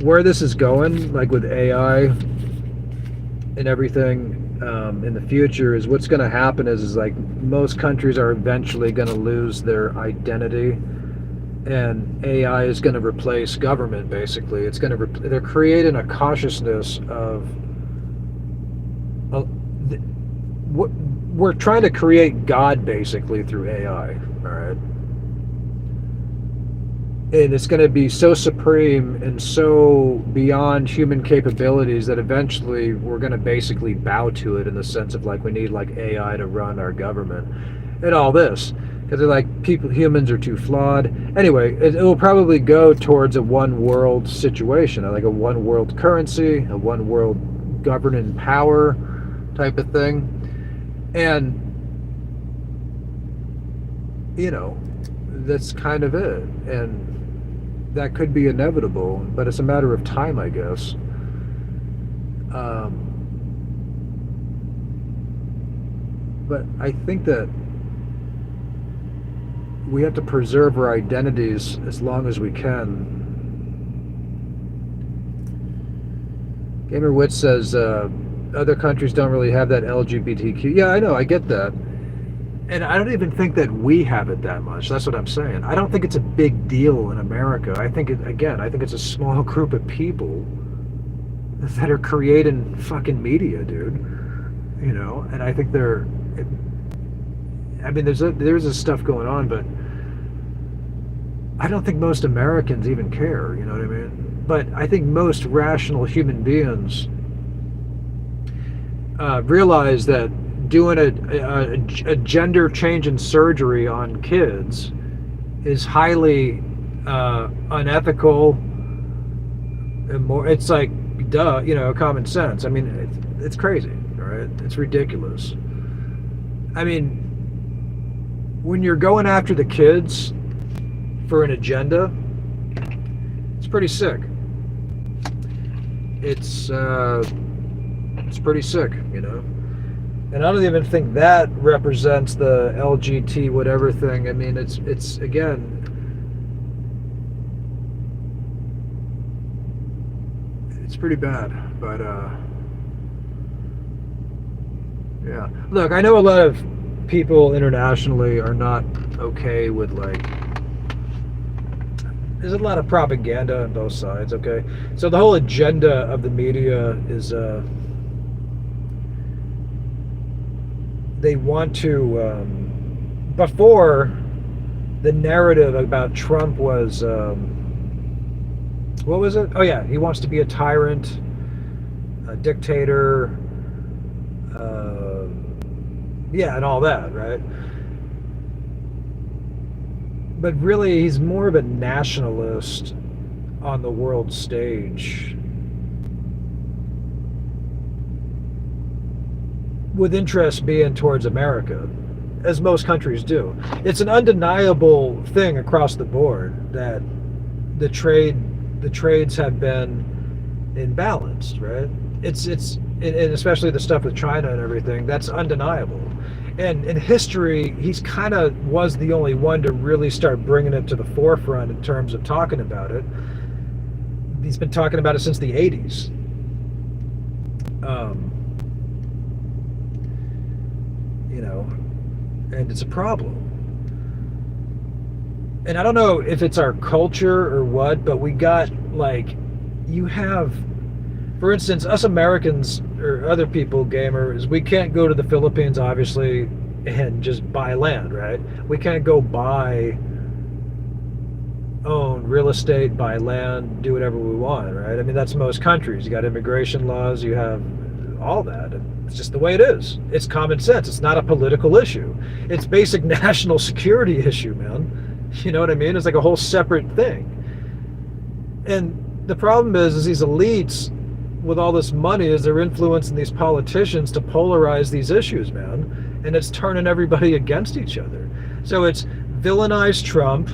where this is going, like with AI and everything, in the future, is what's going to happen is like most countries are eventually going to lose their identity, and AI is going to replace government. Basically, it's going to they're creating a consciousness of we're trying to create God basically through AI. All right. And it's going to be so supreme and so beyond human capabilities that eventually we're going to basically bow to it, in the sense of like, we need like AI to run our government and all this, because they're like, humans are too flawed. Anyway, it will probably go towards a one world situation, like a one world currency, a one world governing power type of thing. And that's kind of it. And that could be inevitable, but it's a matter of time, I guess. But I think that we have to preserve our identities as long as we can. Gamer Witch says other countries don't really have that LGBTQ. Yeah, I know, I get that. And I don't even think that we have it that much. That's what I'm saying. I don't think it's a big deal in America. I think, I think it's a small group of people that are creating fucking media, dude. You know, and I think I mean, there's this stuff going on, but I don't think most Americans even care, you know what I mean? But I think most rational human beings realize that doing a gender change in surgery on kids is highly unethical. It's like, duh, you know, common sense. I mean, it's crazy, all right? It's ridiculous. I mean, when you're going after the kids for an agenda, it's pretty sick. It's pretty sick, you know? And I don't even think that represents the LGBT whatever thing. I mean, it's again, it's pretty bad, but yeah. Look, I know a lot of people internationally are not okay with, like, there's a lot of propaganda on both sides, okay? So the whole agenda of the media is they want to before the narrative about Trump was what was it? Oh yeah, he wants to be a tyrant, a dictator, yeah, and all that, right? But really, he's more of a nationalist on the world stage, with interest being towards America, as most countries do. It's an undeniable thing across the board that the trades have been imbalanced, right? And especially the stuff with China and everything, that's undeniable. And in history, he's kind of was the only one to really start bringing it to the forefront in terms of talking about it. He's been talking about it since the 80s. You know, and it's a problem. And I don't know if it's our culture or what, but we got, like, you have, for instance, us Americans or other people, gamers, we can't go to the Philippines, obviously, and just buy land, right? We can't go own real estate, buy land, do whatever we want, right? I mean, that's most countries. You got immigration laws, you have all that. It's just the way it is. It's common sense. It's not a political issue. It's basic national security issue, man. You know what I mean? It's like a whole separate thing. And the problem is these elites with all this money, is they're influencing these politicians to polarize these issues, man. And it's turning everybody against each other. So it's villainize Trump.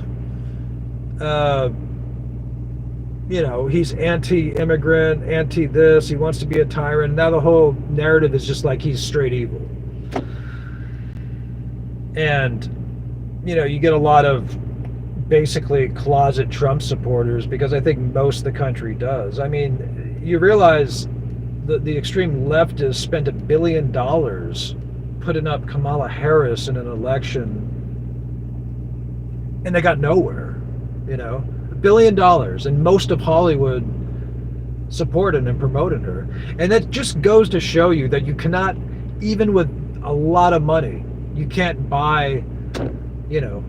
You know, he's anti-immigrant, anti-this, he wants to be a tyrant. Now the whole narrative is just like he's straight evil. And, you know, you get a lot of basically closet Trump supporters, because I think most of the country does. I mean, you realize that the extreme leftists spent $1 billion putting up Kamala Harris in an election, and they got nowhere, you know? $1 billion, and most of Hollywood supporting and promoting her. And that just goes to show you that you cannot, even with a lot of money, you can't buy, you know,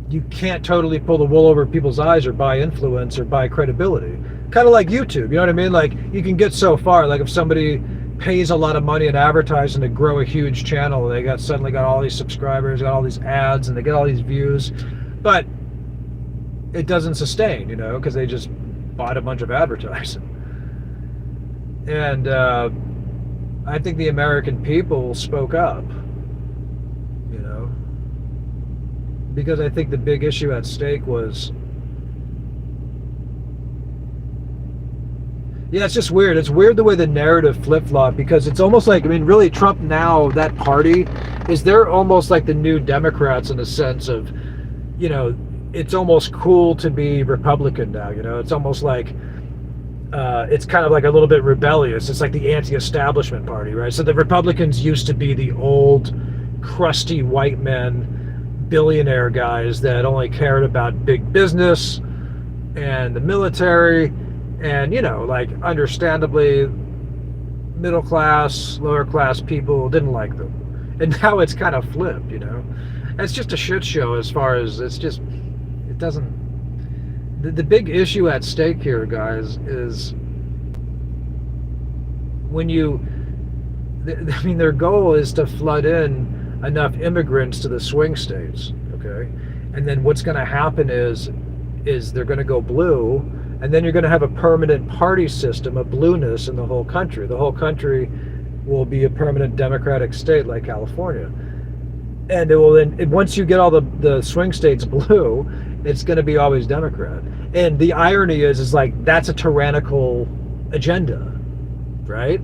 you can't totally pull the wool over people's eyes or buy influence or buy credibility. Kind of like YouTube, you know what I mean? Like, you can get so far, like if somebody pays a lot of money in advertising to grow a huge channel, they suddenly got all these subscribers, got all these ads, and they get all these views, but it doesn't sustain, you know, because they just bought a bunch of advertising. And I think the American people spoke up, you know, because I think the big issue at stake was, Yeah, it's just weird. It's weird the way the narrative flip-flop, because it's almost like, I mean, really, Trump now, that party, they're almost like the new Democrats in a sense of, you know, it's almost cool to be Republican now, you know? It's almost like, it's kind of like a little bit rebellious. It's like the anti-establishment party, right? So the Republicans used to be the old, crusty white men, billionaire guys that only cared about big business and the military. And, you know, like, understandably, middle class, lower class people didn't like them. And now it's kind of flipped, you know. It's just a shit show as far as, it doesn't, the big issue at stake here, guys, is when I mean, their goal is to flood in enough immigrants to the swing states, okay? And then what's going to happen is they're going to go blue. And then you're going to have a permanent party system of blueness in the whole country. The whole country will be a permanent Democratic state like California. And it will then, once you get all the swing states blue, it's going to be always Democrat. And the irony is like, that's a tyrannical agenda, right?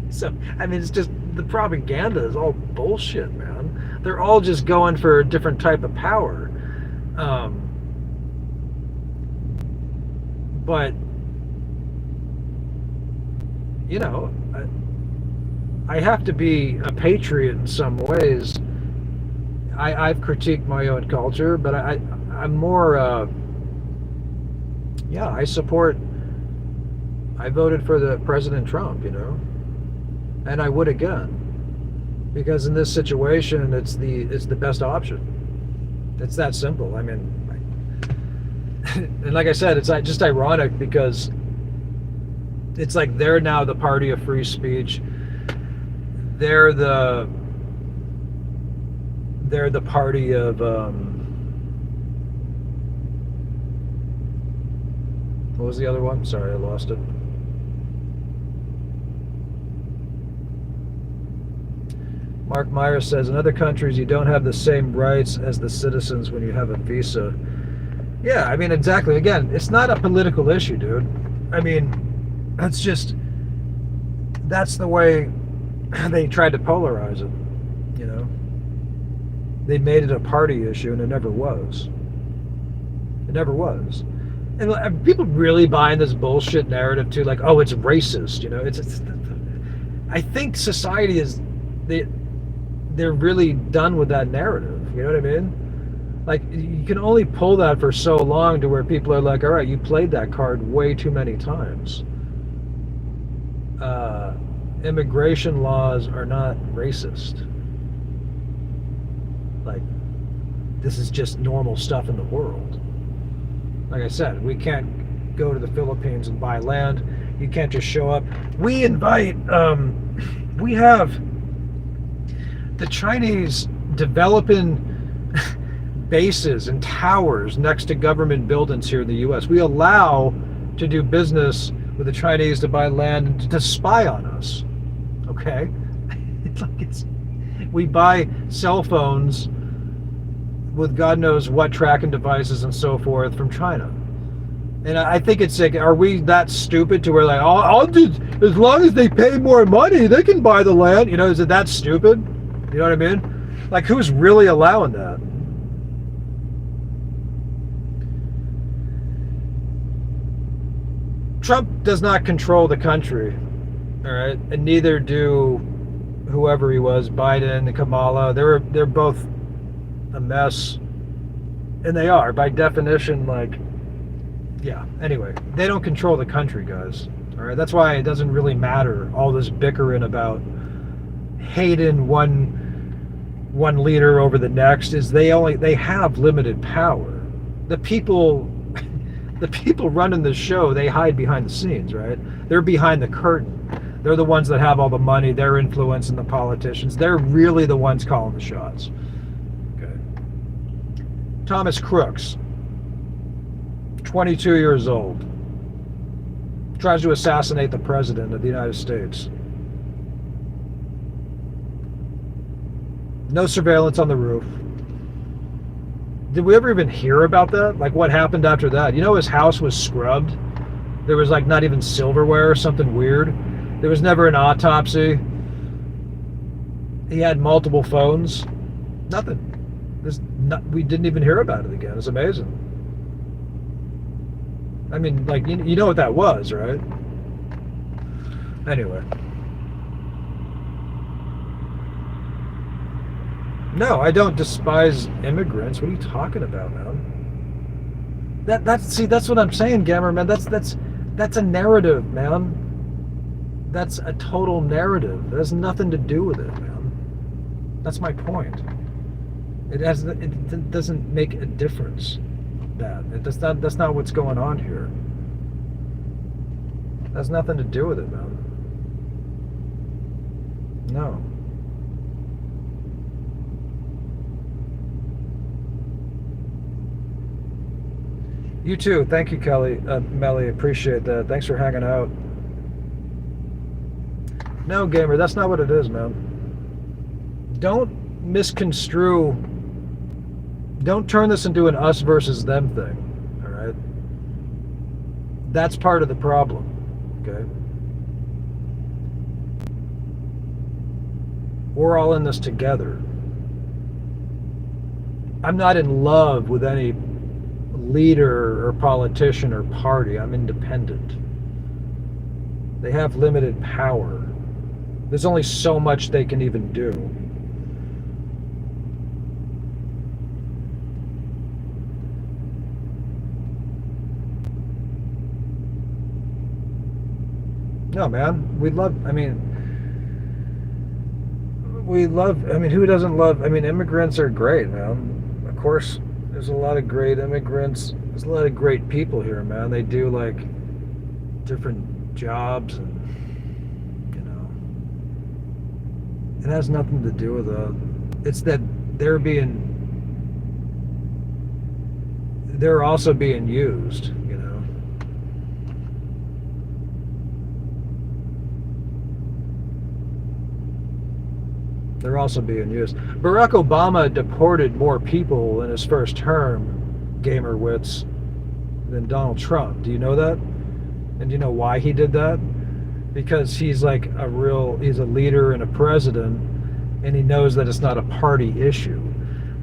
So, I mean, it's just, the propaganda is all bullshit, man. They're all just going for a different type of power. But, you know, I have to be a patriot in some ways. I've critiqued my own culture, but I'm more, yeah, I voted for the President Trump, you know, and I would again, because in this situation, it's the best option. It's that simple. I mean, and like I said, it's just ironic because it's like they're now the party of free speech. They're the party of what was the other one? Sorry, I lost it. Mark Myers says, in other countries you don't have the same rights as the citizens when you have a visa. Yeah, I mean, exactly. Again, it's not a political issue, dude. I mean, that's the way they tried to polarize it, you know? They made it a party issue, and it never was. It never was. And people really buying this bullshit narrative, too, like, oh, it's racist, you know? I think society they're really done with that narrative, you know what I mean? Like, you can only pull that for so long to where people are like, all right, you played that card way too many times. Immigration laws are not racist. Like, this is just normal stuff in the world. Like I said, we can't go to the Philippines and buy land. You can't just show up. We invite, we have the Chinese developing bases and towers next to government buildings here in the U.S. We allow to do business with the Chinese to buy land and to spy on us. Okay? We buy cell phones with God knows what tracking devices and so forth from China. And I think it's like, are we that stupid to where like, oh, I'll just, as long as they pay more money, they can buy the land? You know, is it that stupid? You know what I mean? Like, who's really allowing that? Trump does not control the country, all right, and neither do whoever he was, Biden and Kamala. They're both a mess, and they are by definition. Like, yeah. Anyway, they don't control the country, guys. All right, that's why it doesn't really matter all this bickering about hating one leader over the next. Is they have limited power. The people running the show, they hide behind the scenes, right? They're behind the curtain. They're the ones that have all the money. They're influencing the politicians. They're really the ones calling the shots. Okay. Thomas Crooks, 22 years old, tries to assassinate the president of the United States. No surveillance on the roof. Did we ever even hear about that? Like, what happened after that? You know, his house was scrubbed There was like not even silverware or something weird. There was never an autopsy. He had multiple phones. Nothing. We didn't even hear about it again. It's amazing. I mean, like, you know what that was, right? Anyway. No, I don't despise immigrants. What are you talking about, man? That's what I'm saying, Gammer, man. That's a narrative, man. That's a total narrative. It has nothing to do with it, man. That's my point. It doesn't make a difference. That's not what's going on here. It has nothing to do with it, man. No. You too. Thank you, Melly. Appreciate that. Thanks for hanging out. No, Gamer, that's not what it is, man. Don't misconstrue. Don't turn this into an us versus them thing, all right? That's part of the problem, okay? We're all in this together. I'm not in love with any leader or politician or party. I'm independent. They have limited power. There's only so much they can even do. No, man. Who doesn't love, immigrants are great, man. Of course, there's a lot of great immigrants. There's a lot of great people here, man. They do, like, different jobs, and, it has nothing to do with it's that they're also being used, They're also being used. Barack Obama deported more people in his first term, Gamerwitz, than Donald Trump. Do you know that? And do you know why he did that? Because he's like he's a leader and a president, and he knows that it's not a party issue.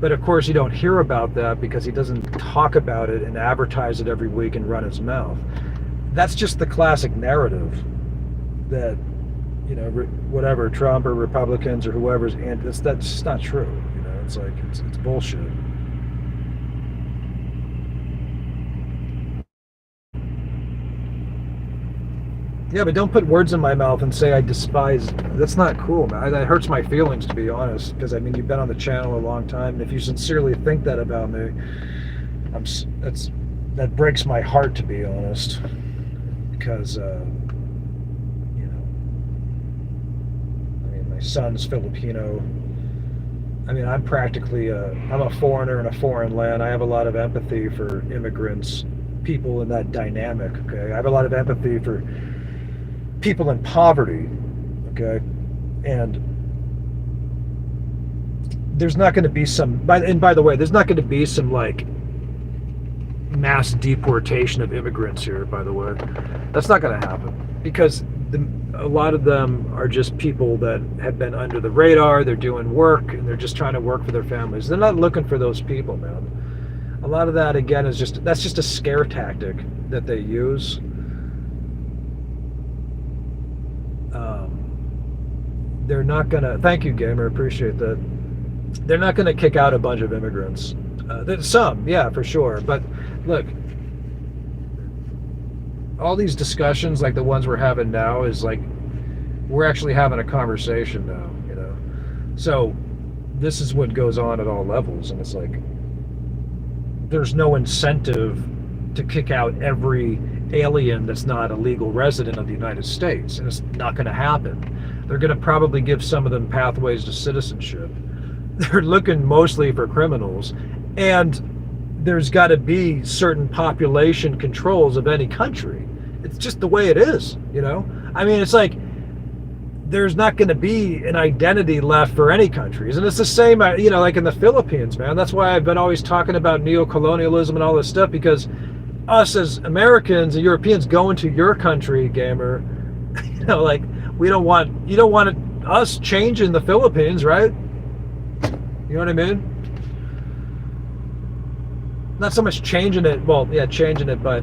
But of course you don't hear about that because he doesn't talk about it and advertise it every week and run his mouth. That's just the classic narrative that, whatever, Trump or Republicans or whoever's, and that's just not true. It's like, it's bullshit. Yeah, but don't put words in my mouth and say I despise. That's not cool, man. That hurts my feelings, to be honest, because you've been on the channel a long time, and if you sincerely think that about me, that breaks my heart, to be honest, because my son's Filipino. I'm practically I'm a foreigner in a foreign land. I have a lot of empathy for immigrants, people in that dynamic, okay? I have a lot of empathy for people in poverty, okay? And there's not going to be by the way, there's not going to be some, like, mass deportation of immigrants here, by the way. That's not going to happen, because a lot of them are just people that have been under the radar. They're doing work, and they're just trying to work for their families. They're not looking for those people, man. A lot of that, again, that's just a scare tactic that they use. They're not gonna, thank you, Gamer, appreciate that. They're not gonna kick out a bunch of immigrants. There's some, yeah, for sure. But look, all these discussions, like the ones we're having now, is like, we're actually having a conversation now, So this is what goes on at all levels, and it's like, there's no incentive to kick out every alien that's not a legal resident of the United States, and it's not going to happen. They're going to probably give some of them pathways to citizenship. They're looking mostly for criminals, and there's got to be certain population controls of any country. It's just the way it is, It's like, there's not going to be an identity left for any countries. And it's the same, like in the Philippines, man. That's why I've been always talking about neocolonialism and all this stuff, because us as Americans and Europeans going to your country, gamer, you know, like you don't want us changing the Philippines, right? You know what I mean? Not so much changing it. Well, yeah, changing it, but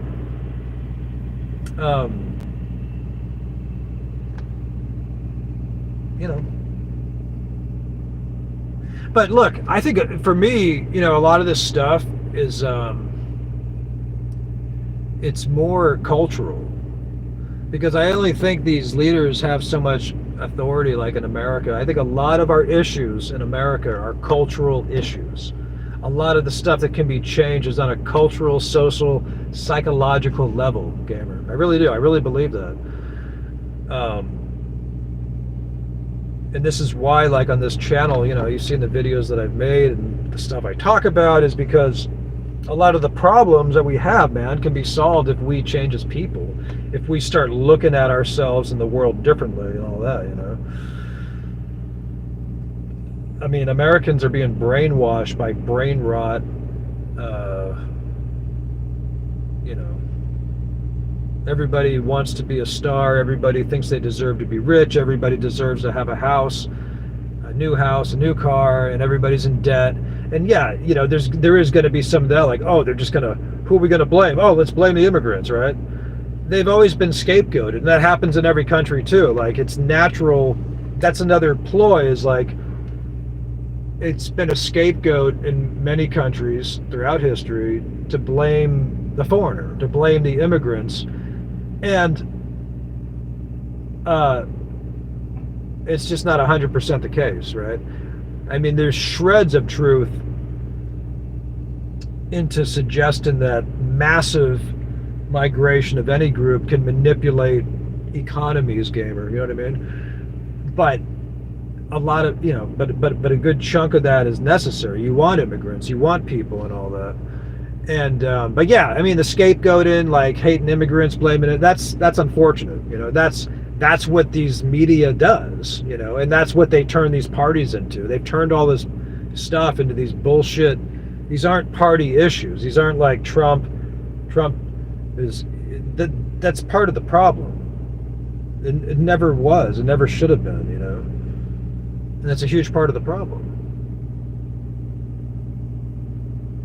you know. But look, I think for me, you know, a lot of this stuff is it's more cultural, because I only think these leaders have so much authority like in America. I think a lot of our issues in America are cultural issues. A lot of the stuff that can be changed is on a cultural, social, psychological level, gamer. I really do. I really believe that. And this is why, like on this channel, you know, you've seen the videos that I've made and the stuff I talk about is because a lot of the problems that we have, man, can be solved if we change as people. If we start looking at ourselves and the world differently and all that, you know. I mean, Americans are being brainwashed by brain rot, you know. Everybody wants to be a star. Everybody thinks they deserve to be rich. Everybody deserves to have a house, a new car, and everybody's in debt. And yeah, you know, there is going to be some of that, like, oh, they're just going to, who are we going to blame? Oh, let's blame the immigrants, right? They've always been scapegoated, and that happens in every country too. Like, it's natural. That's another ploy, is like, it's been a scapegoat in many countries throughout history to blame the foreigner, to blame the immigrants. And it's just not 100% the case, right? I mean, there's shreds of truth into suggesting that massive migration of any group can manipulate economies, gamer, you know what I mean? But a lot of, you know, but a good chunk of that is necessary. You want immigrants, you want people and all that. And but yeah, I mean, the scapegoating, like hating immigrants, blaming it, that's unfortunate, you know. That's what these media does, you know, and that's what they turn these parties into. They've turned all this stuff into these bullshit. These aren't party issues. These aren't like Trump is, that's part of the problem. It never was. It never should have been, you know. And that's a huge part of the problem.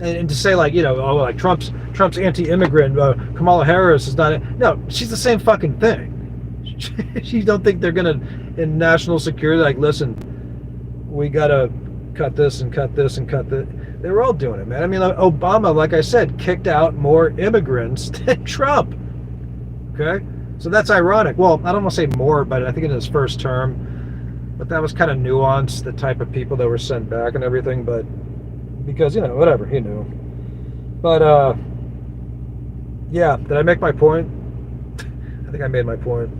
And to say, like, you know, oh, like Trump's anti-immigrant, Kamala Harris is not. No, she's the same fucking thing. You don't think they're gonna, in national security, like, listen, we gotta cut this and cut this and cut that. They were all doing it, man. I mean, Obama, like I said, kicked out more immigrants than Trump. Okay, so that's ironic. Well, I don't want to say more, but I think in his first term, but that was kind of nuanced, the type of people that were sent back and everything, but. Because, you know, whatever, he knew. But, yeah, did I make my point? I think I made my point.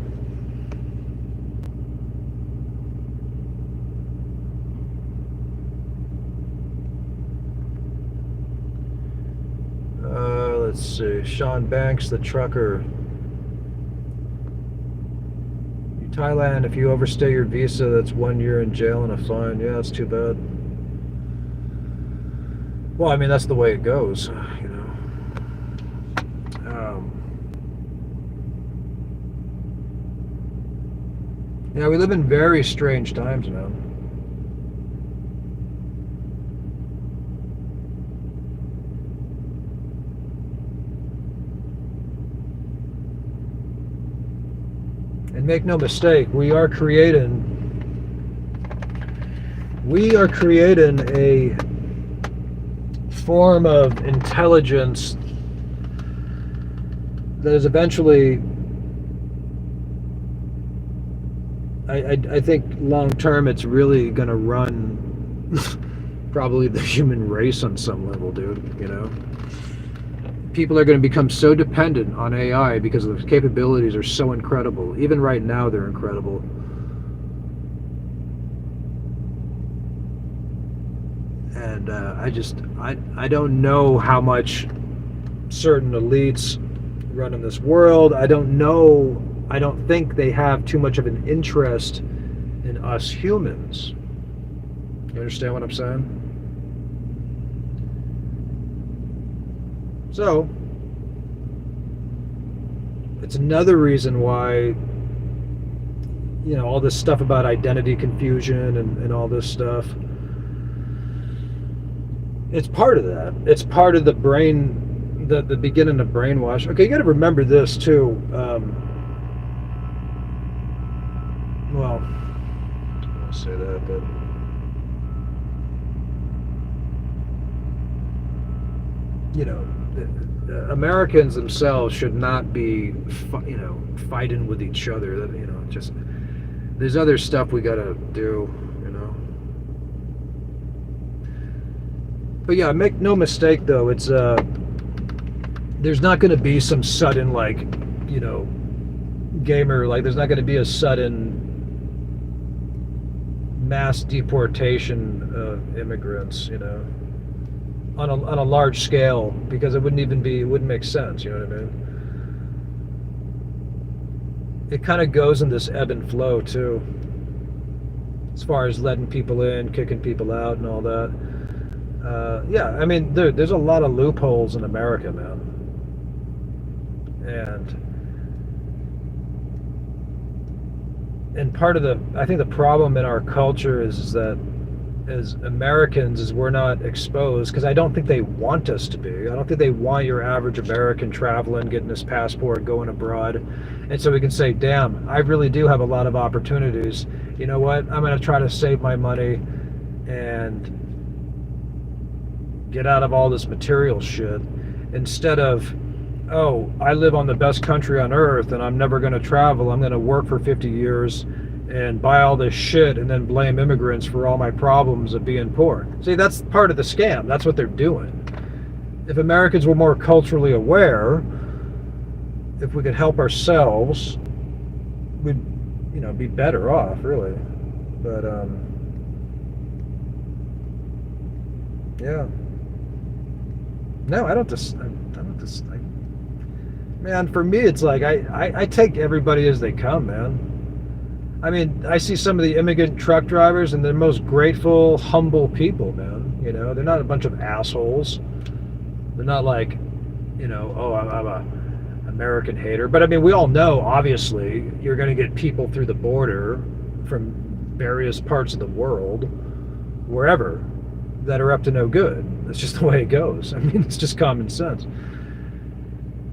Let's see, Sean Banks, the trucker. Thailand, if you overstay your visa, that's 1 year in jail and a fine. Yeah, that's too bad. Well, I mean, that's the way it goes, you know. Yeah, we live in very strange times, man. And make no mistake, we are creating a form of intelligence that is eventually, I think long term, it's really gonna run probably the human race on some level, dude, you know. People are going to become so dependent on AI because the capabilities are so incredible. Even right now, they're incredible. And I don't know how much certain elites run in this world. I don't think they have too much of an interest in us humans. You understand what I'm saying? So, it's another reason why, all this stuff about identity confusion and all this stuff. It's part of that. It's part of the brain, the beginning of brainwash. Okay, you got to remember this too. Well, I don't want to say that, but Americans themselves should not be, fighting with each other. Just there's other stuff we got to do. But yeah, make no mistake though, it's there's not going to be some sudden gamer, there's not going to be a sudden mass deportation of immigrants, on a large scale, because it wouldn't make sense, you know what I mean? It kind of goes in this ebb and flow too, as far as letting people in, kicking people out and all that. Yeah, I mean, there's a lot of loopholes in America, man. And part of I think the problem in our culture is that as Americans is we're not exposed, because I don't think they want us to be. I don't think they want your average American traveling, getting his passport, going abroad. And so we can say, damn, I really do have a lot of opportunities. You know what? I'm going to try to save my money and get out of all this material shit, instead of, oh, I live on the best country on earth and I'm never going to travel. I'm going to work for 50 years and buy all this shit and then blame immigrants for all my problems of being poor. See, that's part of the scam. That's what they're doing. If Americans were more culturally aware, if we could help ourselves, we'd, be better off, really. But, yeah. No, man, for me, it's like, I take everybody as they come, man. I mean, I see some of the immigrant truck drivers, and they're the most grateful, humble people, man. They're not a bunch of assholes. They're not like, oh, I'm a American hater. But I mean, we all know, obviously, you're going to get people through the border from various parts of the world, wherever, that are up to no good. That's just the way it goes. I mean, it's just common sense.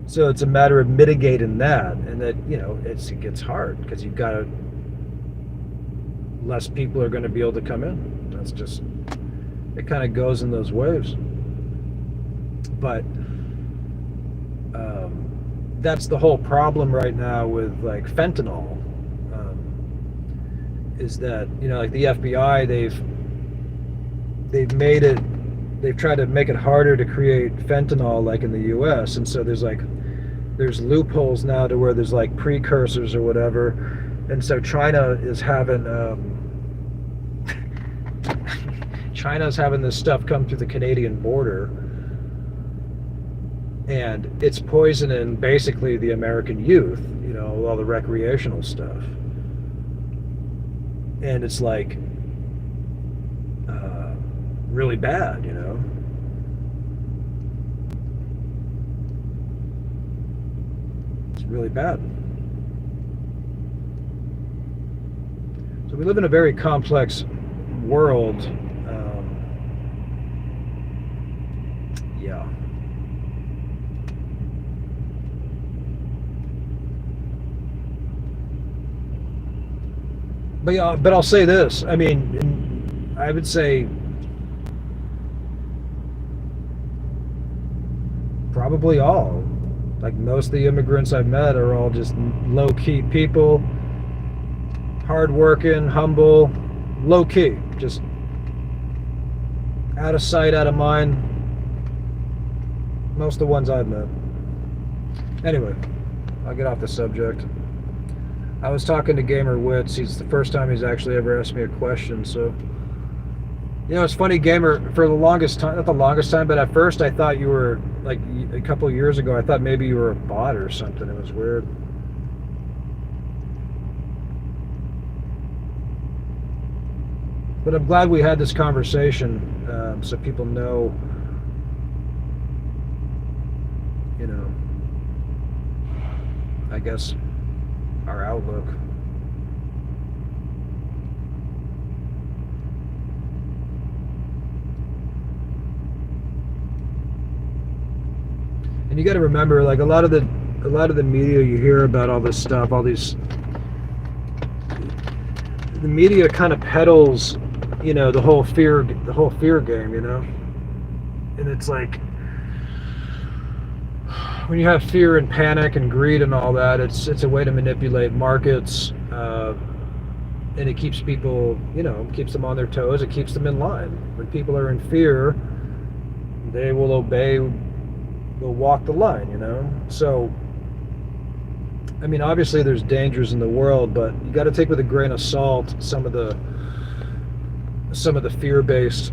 So it's a matter of mitigating that, and that, it gets hard, because you've got to, less people are going to be able to come in. That's just, it kind of goes in those waves. But that's the whole problem right now with fentanyl, is that, like the FBI, they've tried to make it harder to create fentanyl like in the US, and so there's loopholes now to where there's precursors or whatever, and so China is having this stuff come through the Canadian border, and it's poisoning basically the American youth, all the recreational stuff, and it's really bad, It's really bad. So we live in a very complex world. Yeah. But yeah, but I'll say this. I mean, I would say probably all. Most of the immigrants I've met are all just low-key people, hard-working, humble, low-key, just out of sight, out of mind. Most of the ones I've met. Anyway, I'll get off the subject. I was talking to Gamer Wits. He's the first time he's actually ever asked me a question, so... it's funny, Gamer, for the longest time, not the longest time, but at first I thought you were, a couple of years ago, I thought maybe you were a bot or something. It was weird. But I'm glad we had this conversation, so people know, I guess, our outlook. And you got to remember, like a lot of the media you hear about all this stuff, the media kind of peddles, the whole fear game, and it's like when you have fear and panic and greed and all that, it's a way to manipulate markets, and it keeps people, keeps them on their toes. It keeps them in line. When people are in fear, they will obey. They'll walk the line, So, I mean, obviously there's dangers in the world, but you got to take with a grain of salt some of the fear-based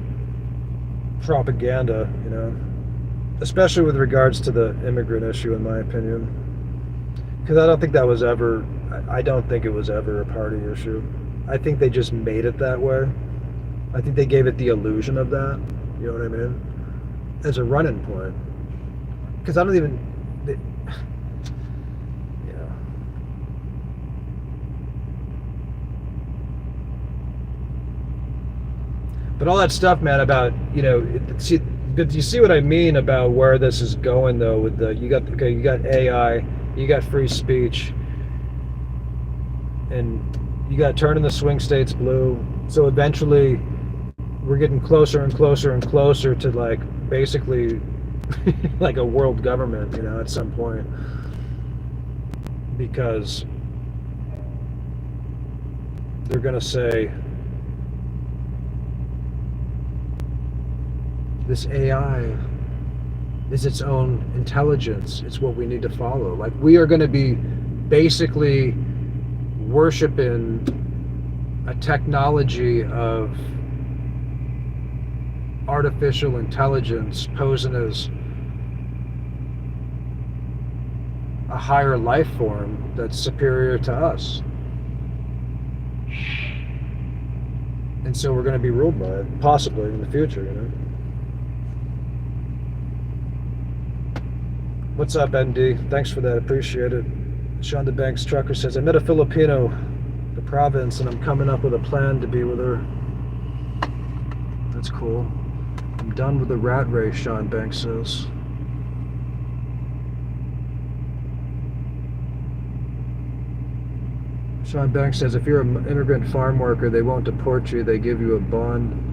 propaganda, especially with regards to the immigrant issue, in my opinion, because I don't think it was ever a party issue. I think they just made it that way. I think they gave it the illusion of that, you know what I mean, as a run-in point. Because I don't even, But all that stuff, man, about, but you see what I mean about where this is going, though, with you got AI, you got free speech, and you got turning the swing states blue. So eventually we're getting closer and closer and closer to, like, basically like a world government, at some point, because they're going to say, this AI is its own intelligence. It's what we need to follow. Like, we are going to be basically worshiping a technology of artificial intelligence posing as a higher life form that's superior to us. And so we're going to be ruled by it, possibly in the future, What's up, ND? Thanks for that. Appreciate it. Sean the Banks Trucker says, I met a Filipino, the province, and I'm coming up with a plan to be with her. That's cool. I'm done with the rat race, Sean Banks says. Sean Banks says, if you're an immigrant farm worker, they won't deport you. They give you a bond.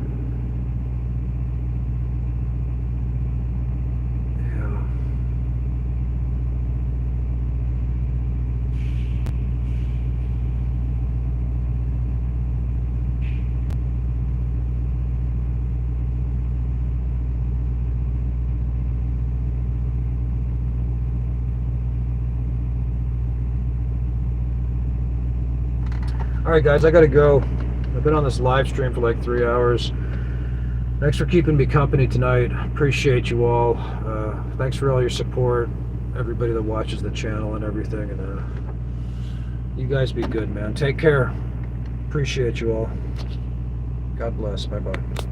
Alright guys, I gotta go. I've been on this live stream for like 3 hours. Thanks for keeping me company tonight. Appreciate you all. Thanks for all your support. Everybody that watches the channel and everything. And you guys be good, man. Take care. Appreciate you all. God bless. Bye-bye.